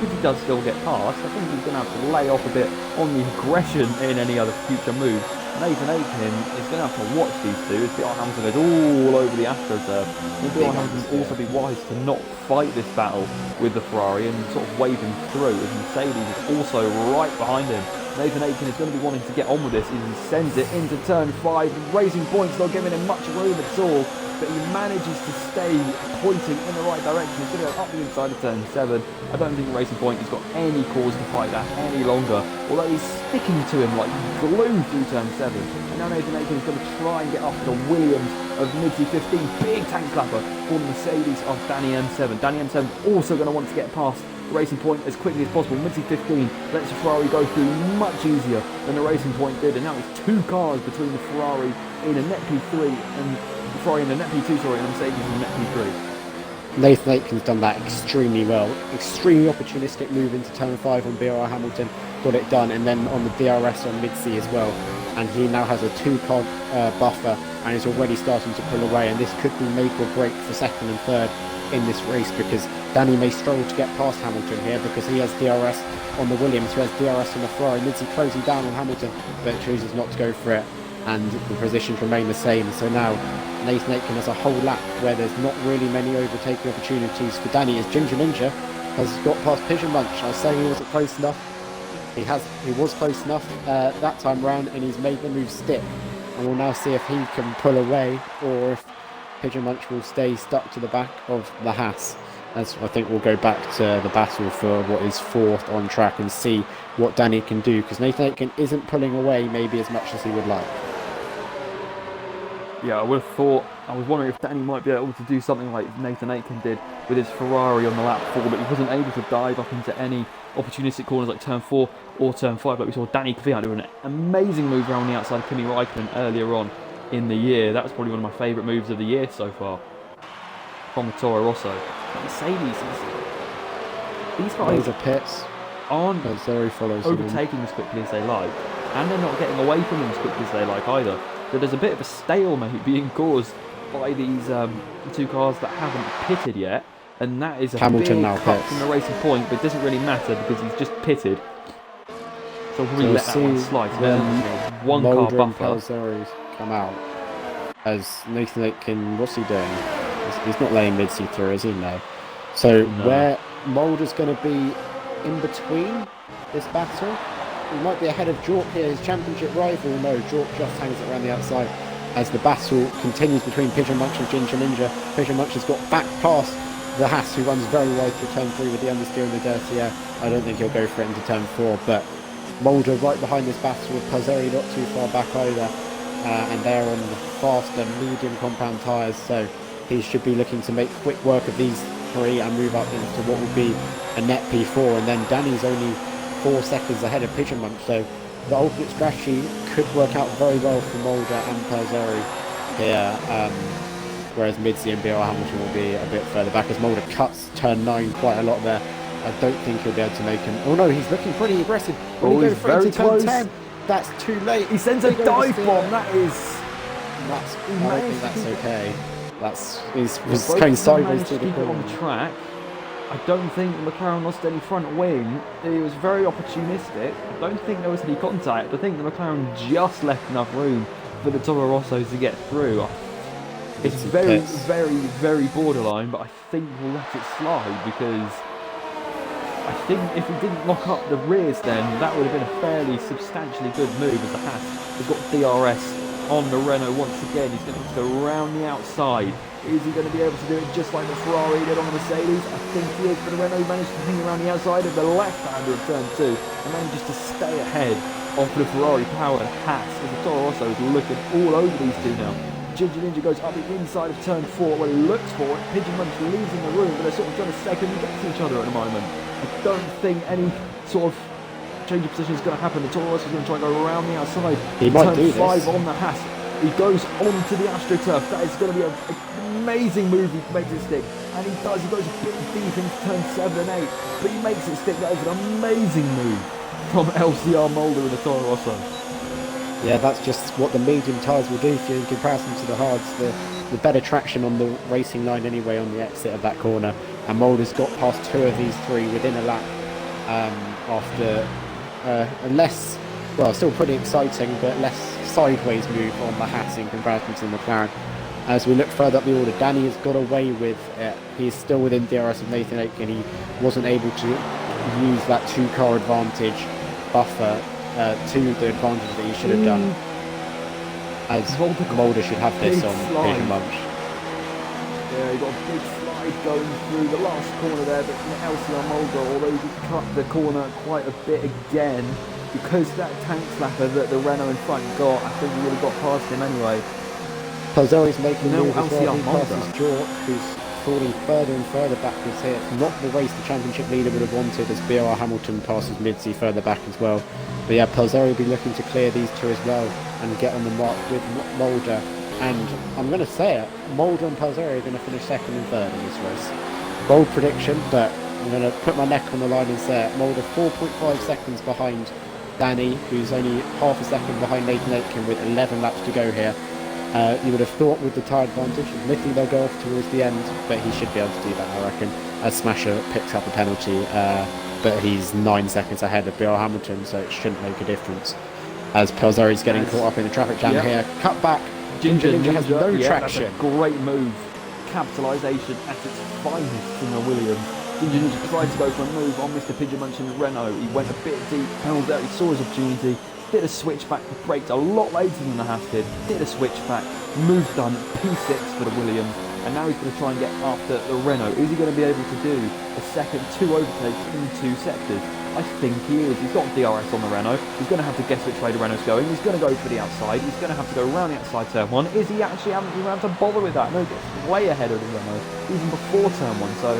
if he does still get past, I think he's going to have to lay off a bit on the aggression in any other future moves. Nathan Aitken is going to have to watch these two as BR Hamilton goes all over the AstroTurf. Will BR Hamilton also be wise to not fight this battle with the Ferrari and sort of wave him through, as Mercedes is also right behind him. Nathan Aitken is going to be wanting to get on with this as he sends it into turn 5. Racing Point's not giving him much room at all, but he manages to stay pointing in the right direction. He's going to go up the inside of turn 7. I don't think Racing Point has got any cause to fight that any longer, although he's sticking to him like glue through turn 7. And now Nathan Aitken is going to try and get up to the Williams of Midsi 15. Big tank clapper for the Mercedes of Danny M7. Danny M7 also going to want to get past Racing Point as quickly as possible. Midsi 15 lets the Ferrari go through much easier than the Racing Point did, and now it's 2 cars between the Ferrari in a net P3 and the Ferrari in a net P2, sorry, and the Mercedes in a net P3. Nathan Aitken's done that extremely well. Extremely opportunistic move into turn 5 on BR Hamilton, got it done, and then on the DRS on Midsi as well. And he now has a 2-car buffer and is already starting to pull away, and this could be make or break for 2nd and 3rd in this race, because Danny may struggle to get past Hamilton here because he has DRS on the Williams, who has DRS on the Ferrari. Midsi closing down on Hamilton, but chooses not to go for it, and the positions remain the same. So now Nathan Aitken has a whole lap where there's not really many overtaking opportunities for Danny, as Ginger Ninja has got past Pigeon Munch. I was saying he wasn't close enough. He was close enough that time round, and he's made the move stick. And we'll now see if he can pull away, or if Pigeon Munch will stay stuck to the back of the Haas. As I think we'll go back to the battle for what is 4th on track and see what Danny can do, because Nathan Aitken isn't pulling away maybe as much as he would like. Yeah, I would have thought, I was wondering if Danny might be able to do something like Nathan Aitken did with his Ferrari on the lap 4, but he wasn't able to dive up into any opportunistic corners like turn 4 or turn 5, like we saw Danny Kvyat do an amazing move around the outside of Kimi Räikkönen earlier on in the year. That was probably one of my favourite moves of the year so far from the Toro Rosso. Mercedes, these guys are pits aren't overtaking him as quickly as they like, and they're not getting away from them as quickly as they like either. So there's a bit of a stalemate being caused by these 2 cars that haven't pitted yet, and that is a Hamilton big now cut pits from the Racing Point, but it doesn't really matter because he's just pitted. So we'll really let that one slide. So there's a 1-car buffer. Calzari's come out as Nathan Aitken. What's he doing? He's not letting Midsi through, is he? No. So where Mulder's going to be in between this battle, He might be ahead of Jork here, his championship rival. No, Jork just hangs it around the outside as the battle continues between Pigeon Munch and Ginger Ninja. Pigeon Munch has got back past the Haas, who runs very wide through turn 3 with the understeer and the dirty air. I don't think he'll go for it into turn 4, but Mulder right behind this battle with Pazzeri not too far back either. And they're on the faster medium compound tyres, so he should be looking to make quick work of these 3 and move up into what will be a net P4. And then Danny's only 4 seconds ahead of Pigeon Munch, so the ultimate strategy could work out very well for Mulder and Pazzeri here, whereas Midzi and BR Hamilton will be a bit further back as Mulder cuts turn 9 quite a lot there. I don't think he'll be able to make him. Oh no, he's looking pretty aggressive. When he goes very close. Turn 10, that's too late. He sends a dive bomb. That is. I don't think that's okay. He's going sideways to the corner. On the track. I don't think McLaren lost any front wing. It was very opportunistic. I don't think there was any contact. I think the McLaren just left enough room for the Toro Rossos to get through. It's very, very, very borderline, but I think we'll let it slide because I think if we didn't lock up the rears then, that would have been a fairly substantially good move as the Haas has got DRS on the Renault once again. He's going to have to go around the outside. Is he going to be able to do it just like the Ferrari did on the Mercedes? I think he is, but the Renault managed to hang around the outside of the left-hander of turn 2 and manages to stay ahead of the Ferrari-powered Haas as the Toro Rosso is looking all over these two now. Ginger Ninja goes up the inside of turn 4 where he looks for it. Pigeon Munch leaves in the room, but they're sort of trying to second guess each other at the moment. I don't think any sort of change of position is going to happen. The Toro Rosso is going to try and go around the outside. He might do this. Turn 5 on the Haas. He goes onto the AstroTurf. That is going to be an amazing move. He makes it stick. And he does. He goes a bit deep into turn 7 and 8. But he makes it stick. That is an amazing move from LCR Mulder and the Toro Rosso. Yeah, that's just what the medium tyres will do for you in comparison to the hards. The better traction on the racing line anyway on the exit of that corner. And Mulder's got past 2 of these 3 within a lap after a less, well, still pretty exciting, but less sideways move on the Haas in comparison to the McLaren. As we look further up the order, Danny has got away with it. He's still within DRS of Nathan Aitken. He wasn't able to use that 2-car advantage buffer to the advantage that he should have done. As Mulder should have this on Pigeon Munch. Yeah, he got a big slide going through the last corner there, but LCR Mulder, although he cut the corner quite a bit again, because that tank slapper that the Renault in front got, I think he would have got past him anyway. Pazzeri's making a move as well. He Mulder. passes Jork, who's falling further and further backwards here. Not the race the championship leader would have wanted, as BR Hamilton passes Midzi further back as well. But yeah, Pazzeri will be looking to clear these 2 as well and get on the mark with Mulder. And I'm going to say it, Mulder and Pazzeri are going to finish 2nd and 3rd in this race. Bold prediction, but I'm going to put my neck on the line and say it. Mulder 4.5 seconds behind Danny, who's only half a second behind Nathan Aitken with 11 laps to go here. You would have thought with the tyre advantage, admittedly they'll go off towards the end, but he should be able to do that, I reckon, as Smasher picks up a penalty, but he's 9 seconds ahead of BR Hamilton, so it shouldn't make a difference. As Pazzeri's getting caught up in the traffic jam here, cut back, Ginger Ninja has no traction. That's a great move, capitalisation at its finest in the Williams. Ginger Ninja tried to go for a move on Mr. Pigeon Munch in the Renault. He went a bit deep, held out, he saw his opportunity. Did a switchback, braked a lot later than the Haas did a switchback, move done, P6 for the Williams, and now he's going to try and get after the Renault. Is he going to be able to do a second 2 overtakes in 2 sectors? I think he is. He's got DRS on the Renault. He's going to have to guess which way the Renault's going. He's going to go for the outside. He's going to have to go around the outside turn 1. Is he actually having to bother with that? No, he gets way ahead of the Renault, even before turn 1. So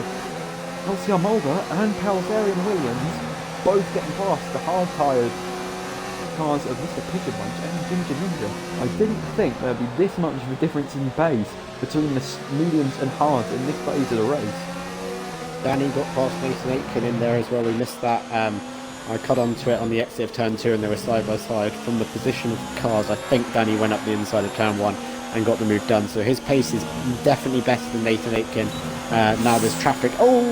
LCR Mulder and Pazzeri and Williams both getting past the hard-tired cars of Mr. Pigeon Munch and Ginger Ninja. I didn't think there'd be this much of a difference in pace between the mediums and hards in this phase of the race. Danny got past Nathan Aitken in there as well. We missed that. I cut onto it on the exit of turn 2 and they were side by side. From the position of cars, I think Danny went up the inside of turn 1 and got the move done. So his pace is definitely better than Nathan Aitken. Now there's traffic. Oh,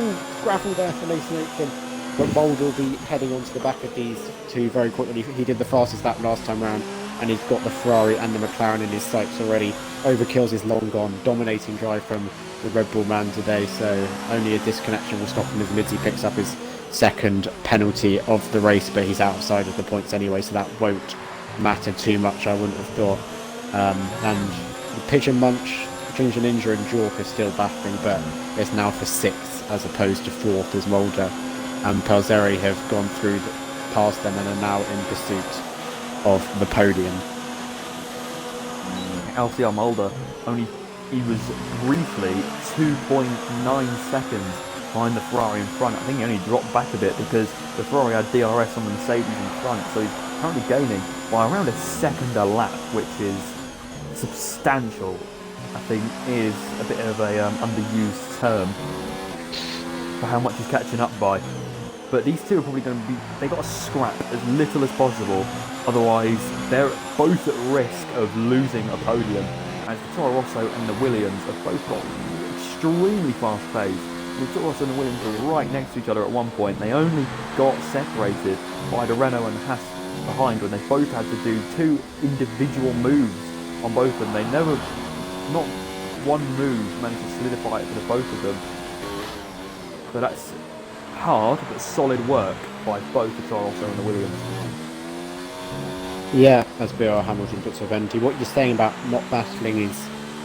gravel there for Nathan Aitken. But Mulder will be heading onto the back of these 2 very quickly. He did the fastest lap last time round, and he's got the Ferrari and the McLaren in his sights already. Overkills is long gone. Dominating drive from the Red Bull man today, so only a disconnection will stop him as Midzi picks up his second penalty of the race, but he's outside of the points anyway, so that won't matter too much, I wouldn't have thought. And the Pigeon Munch, Ginger Ninja and Jork are still battling, but it's now for 6th as opposed to 4th as Mulder and Pelzeri have gone through past them and are now in pursuit of the podium. LCR Mulder he was briefly 2.9 seconds behind the Ferrari in front. I think he only dropped back a bit because the Ferrari had DRS on the Mercedes in front, so he's currently gaining by around a second a lap, which is substantial. I think is a bit of a underused term for how much he's catching up by. But these two are probably going to be, they got to scrap as little as possible, otherwise they're both at risk of losing a podium, as the Toro Rosso and the Williams have both got extremely fast pace. The Toro Rosso and the Williams were right next to each other at one point. They only got separated by the Renault and the Haas behind when they both had to do 2 individual moves on both of them. They never, not one move managed to solidify it for the both of them. So that's hard but solid work by both the Toro Rosso and the Williams. Yeah, as BR Hamilton puts a venti. What you're saying about not battling is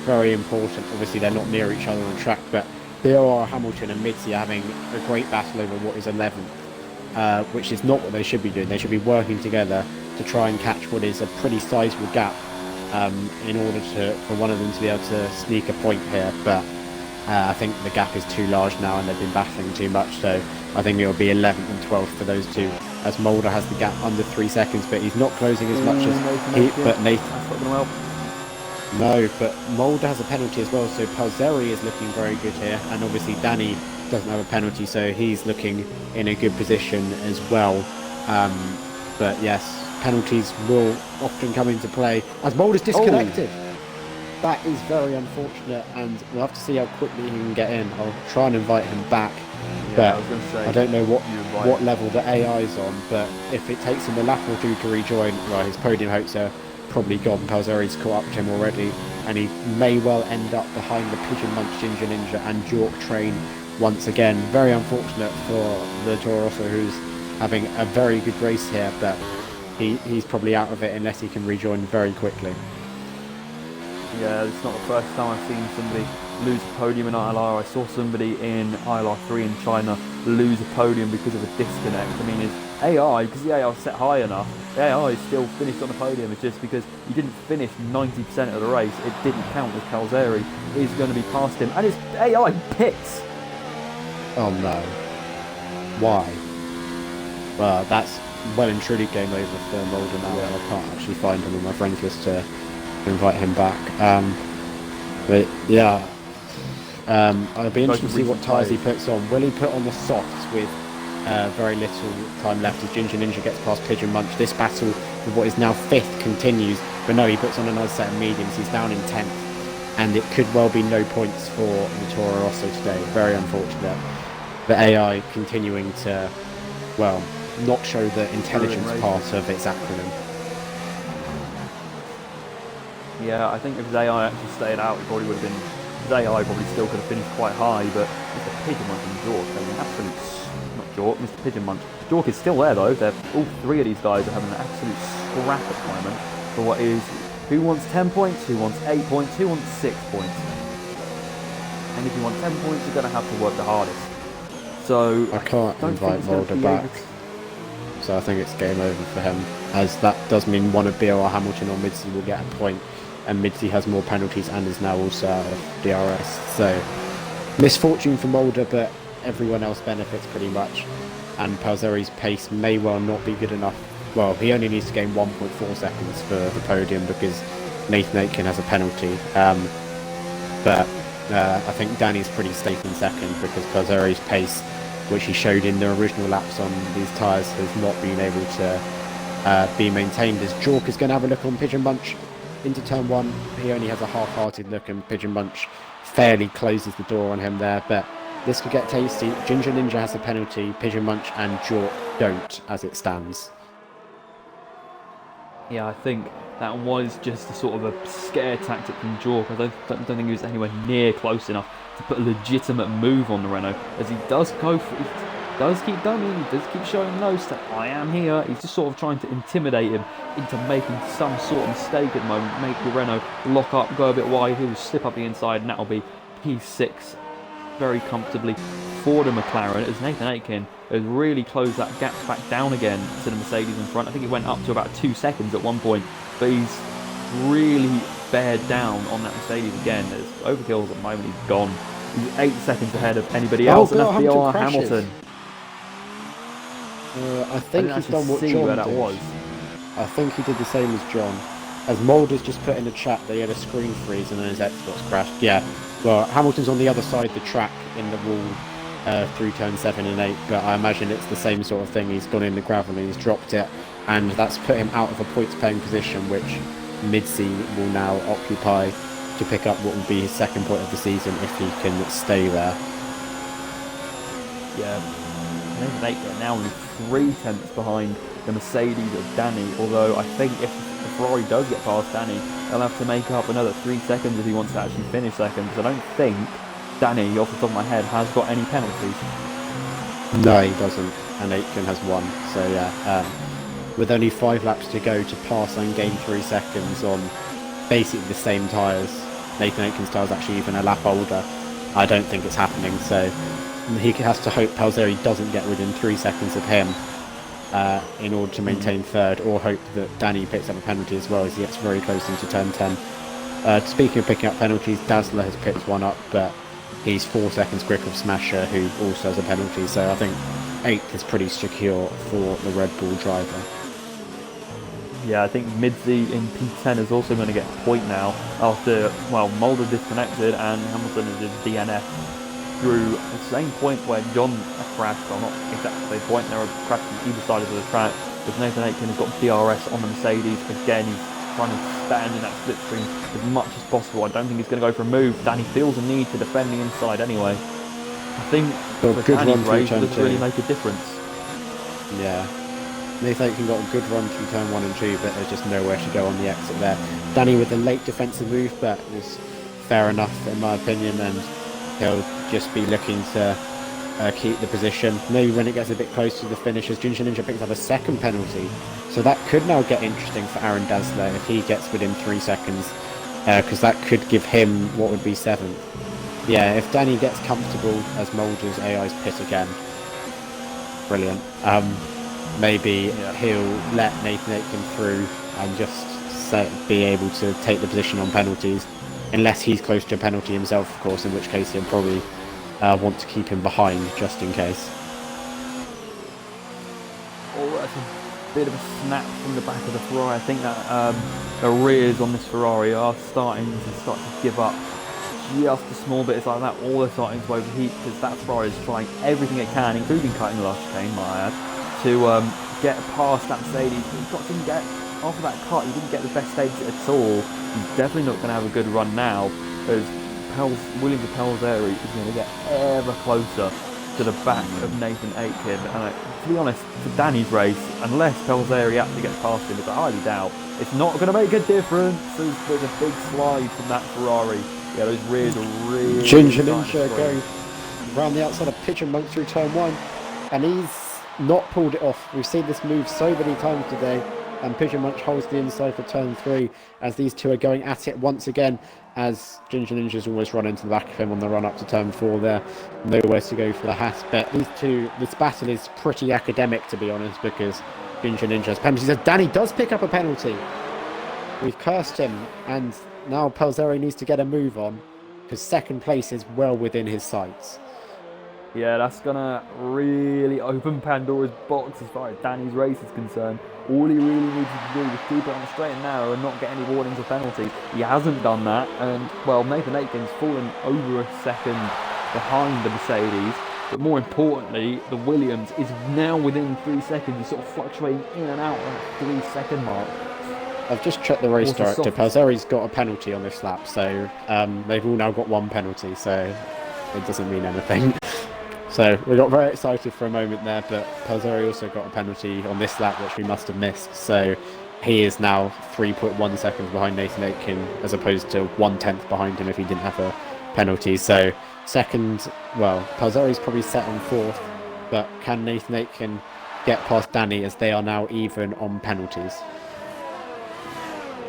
very important. Obviously they're not near each other on track, but BR Hamilton and Mitzi are having a great battle over what is 11th, which is not what they should be doing. They should be working together to try and catch what is a pretty sizable gap in order for one of them to be able to sneak a point here, but I think the gap is too large now and they've been battling too much, so I think it'll be 11th and 12th for those two, as Mulder has the gap under 3 seconds, but he's not closing as much as he, but Nathan. No, but Mulder has a penalty as well, so Pelzeri is looking very good here, and obviously Danny doesn't have a penalty, so he's looking in a good position as well. But yes, penalties will often come into play as Mulder's disconnected. That is very unfortunate, and we'll have to see how quickly he can get in. I'll try and invite him back, but I don't know what level the AI is on, but if it takes him a lap or 2 to rejoin, well, his podium hopes are probably gone. Pelzeri's caught up to him already, and he may well end up behind the Pigeon Munch, Ginger Ninja and Jork train once again. Very unfortunate for the Toro Rosso, who's having a very good race here, but he's probably out of it unless he can rejoin very quickly. Yeah, it's not the first time I've seen somebody lose a podium in ILR. I saw somebody in ILR3 in China lose a podium because of a disconnect. I mean, his AI, because the AI was set high enough, the AI is still finished on the podium. It's just because he didn't finish 90% of the race, it didn't count as Pelzeri is going to be past him. And his AI pits. Oh no. Why? Well, that's well and truly game over for Mulder now. Yeah. I can't actually find him on my friends list to invite him back. But yeah, I'll be interested to see what tyres he puts on. Will he put on the softs with very little time left as Ginger Ninja gets past Pigeon Munch? This battle for what is now 5th continues, but no, he puts on another set of mediums. He's down in 10th, and it could well be no points for the Toro Rosso today. Very unfortunate. The AI continuing to, well, not show the intelligence part of its acronym. Yeah, I think if his AI actually stayed out, it probably would have been, his AI probably still could have finished quite high, but Mr. Pigeon Munch and Jork, I mean, absolute, not Jork, Mr. Pigeon Munch. Jork is still there though. All 3 of these guys are having an absolute scrap at the moment for what is, who wants 10 points, who wants 8 points, who wants 6 points. And if you want 10 points, you're going to have to work the hardest. So I can't invite Mulder back. So I think it's game over for him, as that does mean one of BR Hamilton or Midzi will get a point, and Midzi has more penalties and is now also out of DRS. So misfortune for Mulder, but everyone else benefits pretty much, and Pelzeri's pace may well not be good enough. Well, he only needs to gain 1.4 seconds for the podium because Nathan Aitken has a penalty. But I think Danny's pretty safe in second because Pelzeri's pace, which he showed in the original laps on these tyres, has not been able to be maintained, as Jork is going to have a look on Pigeon Munch into turn 1. He only has a half-hearted look, and Pigeon Munch fairly closes the door on him there, but this could get tasty. Ginger Ninja has a penalty, Pigeon Munch and Jork don't, as it stands. Yeah, I think that was just a sort of a scare tactic from Jork. I don't think he was anywhere near close enough to put a legitimate move on the Renault, as he does go for, does keep going, he does keep showing nose that I am here. He's just sort of trying to intimidate him into making some sort of mistake at the moment, make the Renault lock up, go a bit wide, he'll slip up the inside, and that'll be P6 very comfortably for the McLaren, as Nathan Aitken has really closed that gap back down again to the Mercedes in front. I think it went up to about 2 seconds at one point, but he's really bared down on that Mercedes again. As overkills at the moment, he's gone. He's 8 seconds ahead of anybody else, and that's BR Hamilton. I think he's done what John did. I think he did the same as John. As Mulder's just put in the chat that he had a screen freeze and then his Xbox crashed. Yeah, well, Hamilton's on the other side of the track in the wall through turn 7 and 8, but I imagine it's the same sort of thing. He's gone in the gravel and he's dropped it, and that's put him out of a points-paying position, which Midzi will now occupy to pick up what will be his second point of the season if he can stay there. Yeah, Nathan Aitken now only 3 tenths behind the Mercedes of Danny, although I think if the Ferrari does get past Danny, they'll have to make up another 3 seconds if he wants to actually finish second, because I don't think Danny, off the top of my head, has got any penalties. No, he doesn't, and Aitken has 1, so yeah. With only 5 laps to go to pass and gain 3 seconds on basically the same tyres, Nathan Aitken's tyres actually even a lap older, I don't think it's happening, so he has to hope Palzeri doesn't get within 3 seconds of him in order to maintain third, or hope that Danny picks up a penalty as well as he gets very close into turn 10. Speaking of picking up penalties, Dazzler has picked one up, but he's 4 seconds quick of Smasher, who also has a penalty, so I think 8th is pretty secure for the Red Bull driver. Yeah, I think Midzi in P10 is also going to get a point now after, well, Mulder disconnected and Hamilton is in DNF through the same point where John crashed, well, not exactly the same point, they were crashed on either side of the track, because Nathan Aitken has got DRS on the Mercedes. Again, he's trying to stand in that slipstream as much as possible. I don't think he's going to go for a move. Danny feels a need to defend the inside anyway. I think for Danny's race, it doesn't really make a difference. Yeah. Nathan Aitken got a good run through turn 1 and 2, but there's just nowhere to go on the exit there. Danny with a late defensive move, but it was fair enough in my opinion, and he'll just be looking to keep the position. Maybe when it gets a bit close to the finish, as Ginger Ninja picks up a second penalty, so that could now get interesting for Aaron Dazzler if he gets within 3 seconds, because that could give him what would be 7th. Yeah, if Danny gets comfortable as Mulder's AI's pit again, brilliant. Maybe he'll let Nathan Aitken through and just be able to take the position on penalties, unless he's close to a penalty himself, of course, in which case he'll probably want to keep him behind just in case. Oh, that's a bit of a snap from the back of the Ferrari. I think that the rears on this Ferrari are starting to give up just a small bit. It's like that, all they're starting to overheat, because that Ferrari is trying everything it can, including cutting the last chicane, might I add, to get past that Mercedes. He didn't get, after that cut, he didn't get the best exit at all. He's definitely not going to have a good run now, as Williams of Pelzeri is going to get ever closer to the back of Nathan Aitken. And to be honest, for Danny's race, unless Pelzeri actually gets past him, which I highly doubt, it's not going to make a difference. There's a big slide from that Ferrari. Yeah, those rears are really... Ginger Ninja going around the outside of Pigeon Monk through turn 1, and he's not pulled it off. We've seen this move so many times today, and Pigeon Munch holds the inside for turn 3 as these two are going at it once again, as Ginger Ninja's always run into the back of him on the run up to turn 4 there. Nowhere to go for the Haas, but these two, this battle is pretty academic, to be honest, because Ginger Ninja has penalties. As Danny does pick up a penalty, we've cursed him, and now Pelzeri needs to get a move on, because second place is well within his sights. Yeah, that's going to really open Pandora's box as far as Danny's race is concerned. All he really needs to do is keep it on the straight and narrow and not get any warnings or penalties. He hasn't done that, and, well, Nathan Aitken's fallen over a second behind the Mercedes, but more importantly, the Williams is now within 3 seconds. He's sort of fluctuating in and out at that 3 second mark. I've just checked the race director. Pelzeri's got a penalty on this lap, so they've all now got 1 penalty, so it doesn't mean anything. So we got very excited for a moment there, but Pelzeri also got a penalty on this lap, which we must have missed. So he is now 3.1 seconds behind Nathan Aitken, as opposed to 1/10 behind him if he didn't have a penalty. So second, well, Pelzeri's probably set on 4th, but can Nathan Aitken get past Danny, as they are now even on penalties?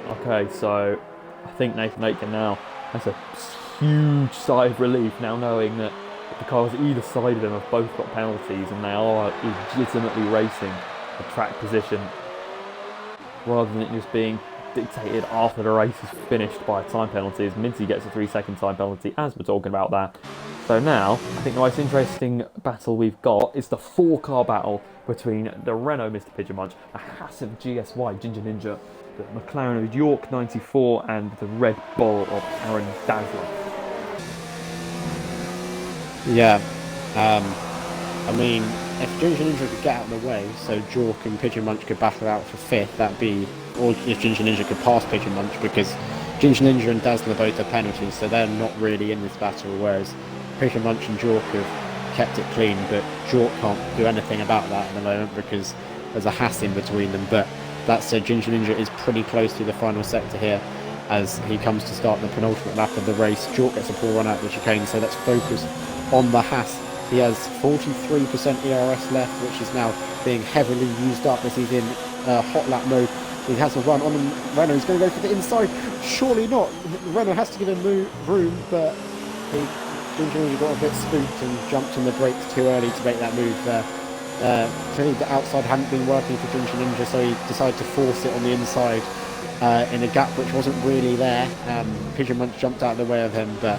Okay, so I think Nathan Aitken now has a huge sigh of relief now knowing that the cars either side of them have both got penalties and they are legitimately racing a track position rather than it just being dictated after the race is finished by time penalties. Minty gets a 3-second time penalty as we're talking about that. So now, I think the most interesting battle we've got is the 4-car battle between the Renault Mr. Pigeon Munch, the Haas of GSY Ginger Ninja, the McLaren of York 94 and the Red Bull of Aaron Dazzler. Yeah, I mean, if Ginger Ninja could get out of the way, so Jork and Pigeon Munch could battle out for 5th, that'd be, or if Ginger Ninja could pass Pigeon Munch, because Ginger Ninja and Dazzler both have penalties, so they're not really in this battle, whereas Pigeon Munch and Jork have kept it clean, but Jork can't do anything about that at the moment because there's a Haas in between them. But that said, Ginger Ninja is pretty close to the final sector here as he comes to start the penultimate lap of the race. Jork gets a poor run out of the chicane, so let's focus on the Haas. He has 43% ERS left, which is now being heavily used up as he's in hot lap mode. He has a run on Renault. He's going to go for the inside. Surely not. Renault has to give him room, but Ginger Ninja got a bit spooked and jumped on the brakes too early to make that move there. Clearly the outside hadn't been working for Ginger Ninja, so he decided to force it on the inside in a gap which wasn't really there. Pigeon Munch jumped out of the way of him, but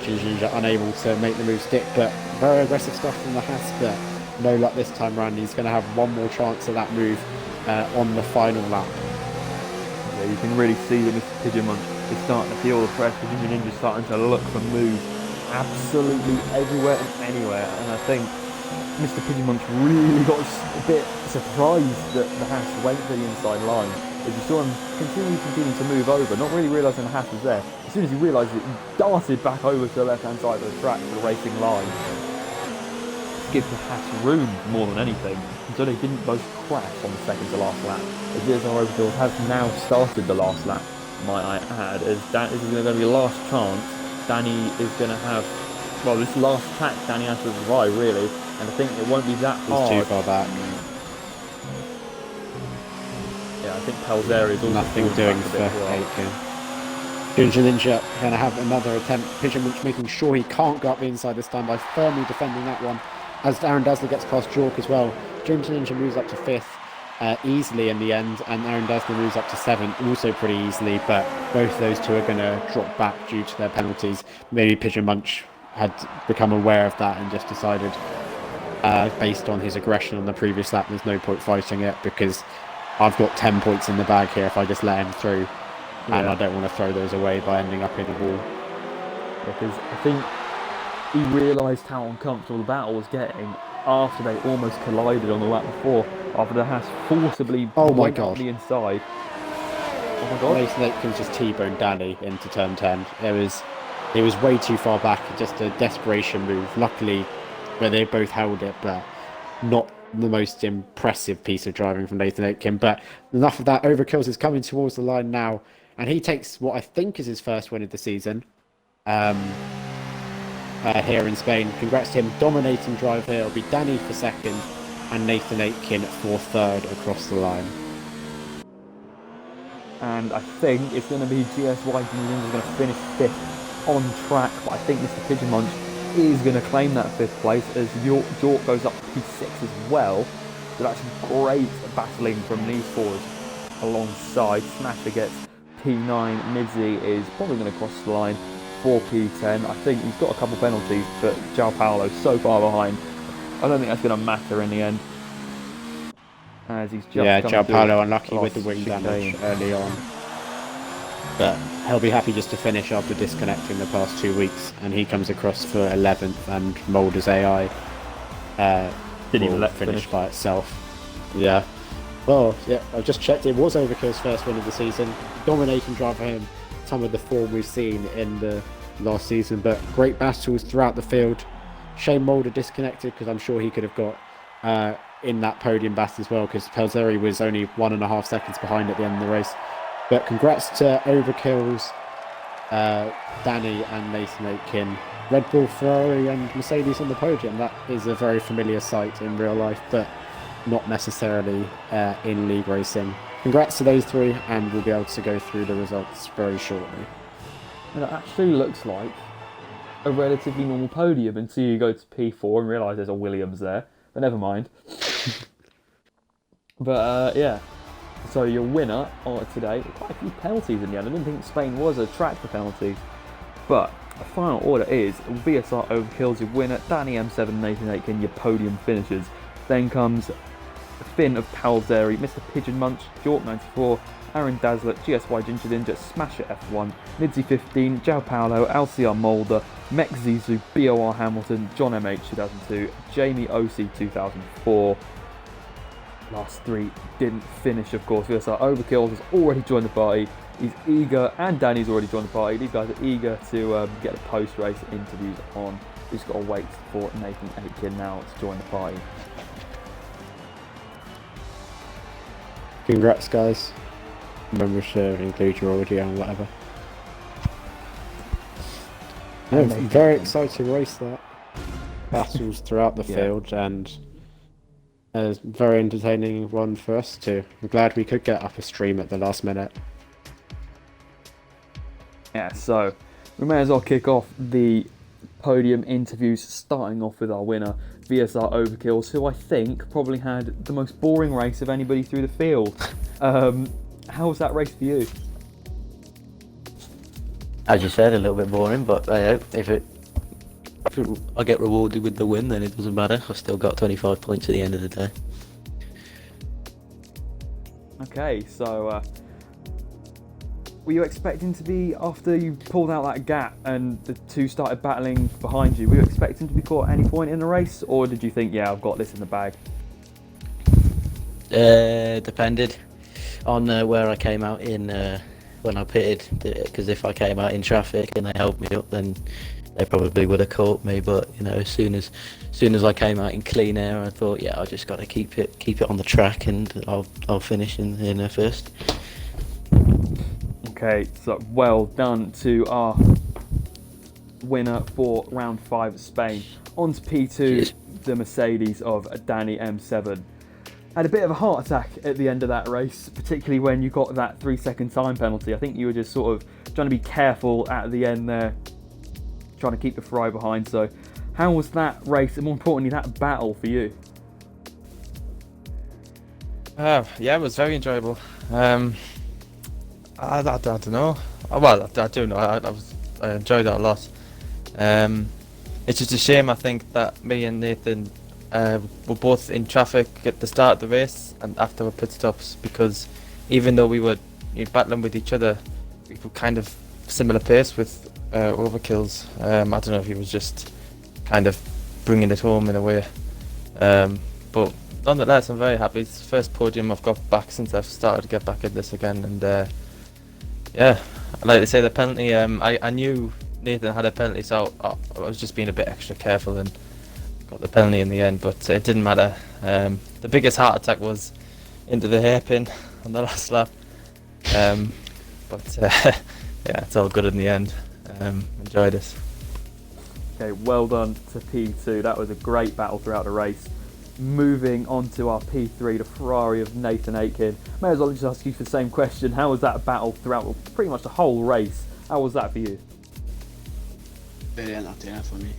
Ginger Ninja unable to make the move stick. But very aggressive stuff from the Haas, but no luck this time round. He's going to have one more chance at that move on the final lap. Yeah, you can really see that Mr. Pigeon Munch is starting to feel the pressure. Ginger Ninja's starting to look for moves absolutely everywhere and anywhere, and I think Mr. Pigeon Munch really got a bit surprised that the Haas went to the inside line. As you saw him continuing to move over, not really realising the Haas was there. As soon as he realised it, he darted back over to the left-hand side of the track to the racing line. Give the Haas room more than anything, so they didn't both crash on the second to last lap. As ILR Overkill has now started the last lap, might I add, as this is going to be the last chance. Danny is going to have, well, this last track Danny has to survive really, and I think it won't be that hard. He's too far back. Yeah, I think Pelzeri is also nothing doing for Aitken. Ginger Ninja going to have another attempt. Pigeon Munch making sure he can't go up the inside this time by firmly defending that one, as Aaron Dazzler gets past Jork as well. Ginger Ninja moves up to 5th easily in the end, and Aaron Dazzler moves up to 7th also pretty easily, but both those two are going to drop back due to their penalties. Maybe Pigeon Munch had become aware of that and just decided, based on his aggression on the previous lap, there's no point fighting it because I've got 10 points in the bag here if I just let him through, and I don't want to throw those away by ending up in the wall. Because I think he realised how uncomfortable the battle was getting after they almost collided on the lap before, after the Haas forcibly went up the inside. Oh my god. Nathan Aitken just T-boned Danny into turn 10. It was way too far back, just a desperation move. Luckily, where they both held it, but not the most impressive piece of driving from Nathan Aitken. But enough of that. Overkills is coming towards the line now, and he takes what I think is his first win of the season here in Spain. Congrats to him. Dominating drive here. It'll be Danny for 2nd and Nathan Aitken for 3rd across the line. And I think it's going to be GSY Juniors going to finish 5th on track, but I think Mr. Pigeon Munch is going to claim that 5th place as York goes up to P6 as well. So that's great battling from these fours alongside. Smasher gets P9. Midzi is probably going to cross the line for P10. I think he's got a couple penalties, but João Paulo's so far behind, I don't think that's going to matter in the end. As he's just João Paulo unlucky with the wing damage early on. But he'll be happy just to finish after disconnecting the past 2 weeks, and he comes across for 11th, and Mulder's AI didn't even let finish by itself. Yeah. Well, yeah, I've just checked. It was Overkill's first win of the season. Dominating drive for him. Some of the form we've seen in the last season, but great battles throughout the field. Shane Mulder disconnected because I'm sure he could have got in that podium battle as well, because Pelzeri was only 1.5 seconds behind at the end of the race. But congrats to Overkill's Danny and Nathan Aitken, Red Bull, Ferrari and Mercedes on the podium. That is a very familiar sight in real life, but not necessarily in league racing. Congrats to those three, and we'll be able to go through the results very shortly. And it actually looks like a relatively normal podium until you go to P4 and realise there's a Williams there, but never mind. But yeah, so your winner today, quite a few penalties in the end. I didn't think Spain was a track for penalties, but the final order is VSR Overkill's your winner, Danny M7, Nathan Aitken, your podium finishers. Then comes Finn of Palzeri, Mr. Pigeon Munch, Jork 94, Aaron Dazzler, GSY Ginger Ninja, Smasher F1, Nidzi 15, Jao Paolo, LCR Mulder, Mech Zizou, BOR Hamilton, John MH 2002, Jamie OC 2004. Last three didn't finish, of course. VSR Overkill has already joined the party. He's eager, and Danny's already joined the party. These guys are eager to get the post-race interviews on. We've just got to wait for Nathan Aitken now to join the party. Congrats, guys. Remember to include your audio and whatever. No, very exciting race that. Battles throughout the field, and a very entertaining one for us too. I'm glad we could get up a stream at the last minute. Yeah, so we may as well kick off the podium interviews, starting off with our winner, VSR Overkills, who I think probably had the most boring race of anybody through the field. How was that race for you? As you said, a little bit boring, but if I get rewarded with the win, then it doesn't matter. I've still got 25 points at the end of the day. Okay, so were you expecting to be, after you pulled out that gap and the two started battling behind you, were you expecting to be caught at any point in the race, or did you think, yeah, I've got this in the bag? Depended on where I came out in when I pitted, because if I came out in traffic and they helped me up, then they probably would have caught me. But you know, as soon as I came out in clean air, I thought, yeah, I just got to keep it on the track, and I'll finish in first. Okay, so well done to our winner for round 5 at Spain. On to P2, Cheers. The Mercedes of Danny M7. Had a bit of a heart attack at the end of that race, particularly when you got that 3-second time penalty. I think you were just sort of trying to be careful at the end there, trying to keep the Ferrari behind. So how was that race, and more importantly, that battle for you? Yeah, it was very enjoyable. I don't know. Well, I do know. I enjoyed it a lot. It's just a shame, I think, that me and Nathan were both in traffic at the start of the race and after our pit stops, because even though we were battling with each other, we were kind of similar pace with Overkills. I don't know if he was just kind of bringing it home in a way. But nonetheless, I'm very happy. It's the first podium I've got back since I've started to get back at this again, and yeah, I'd like to say the penalty, I knew Nathan had a penalty, so I was just being a bit extra careful and got the penalty in the end, but it didn't matter. The biggest heart attack was into the hairpin on the last lap, but yeah, it's all good in the end. Enjoyed it. Okay, well done to P2. That was a great battle throughout the race. Moving on to our P3, the Ferrari of Nathan Aitken. May as well just ask you for the same question. How was that battle throughout pretty much the whole race? How was that for you? Very entertaining for me.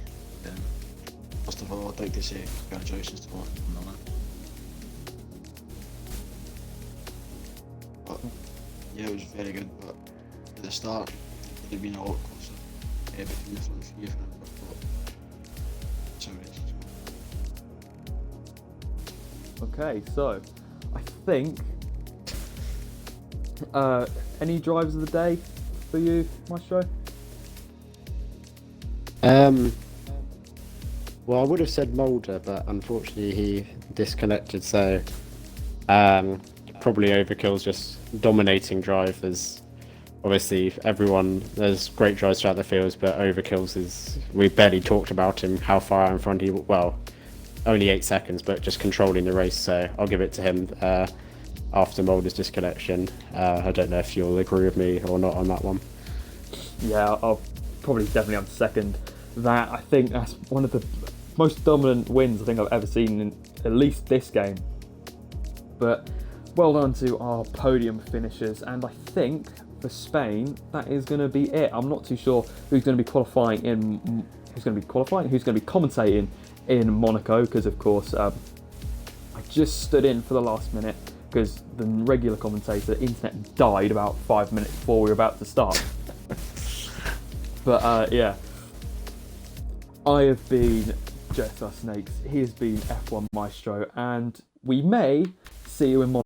First of all, I'd like to say congratulations to both of them. But yeah, it was very good, but at the start it would have been a lot closer between the front three, but it's a race. Okay, so I think any drivers of the day for you, Maestro? Well, I would have said Mulder, but unfortunately he disconnected, so probably Overkill's just dominating drive. As obviously there's great drives throughout the fields, but Overkill's we barely talked about him, how far in front he, well, only 8 seconds, but just controlling the race, so I'll give it to him after Mulder's disconnection. I don't know if you'll agree with me or not on that one. Yeah, I'll probably definitely have to second that. I think that's one of the most dominant wins I think I've ever seen in at least this game. But well done to our podium finishers, and I think for Spain that is going to be it. I'm not too sure who's going to be commentating in Monaco, because of course I just stood in for the last minute because the regular commentator internet died about 5 minutes before we were about to start. But yeah, I have been Jetstar Snakes, he has been F1 Maestro, and we may see you in Monaco.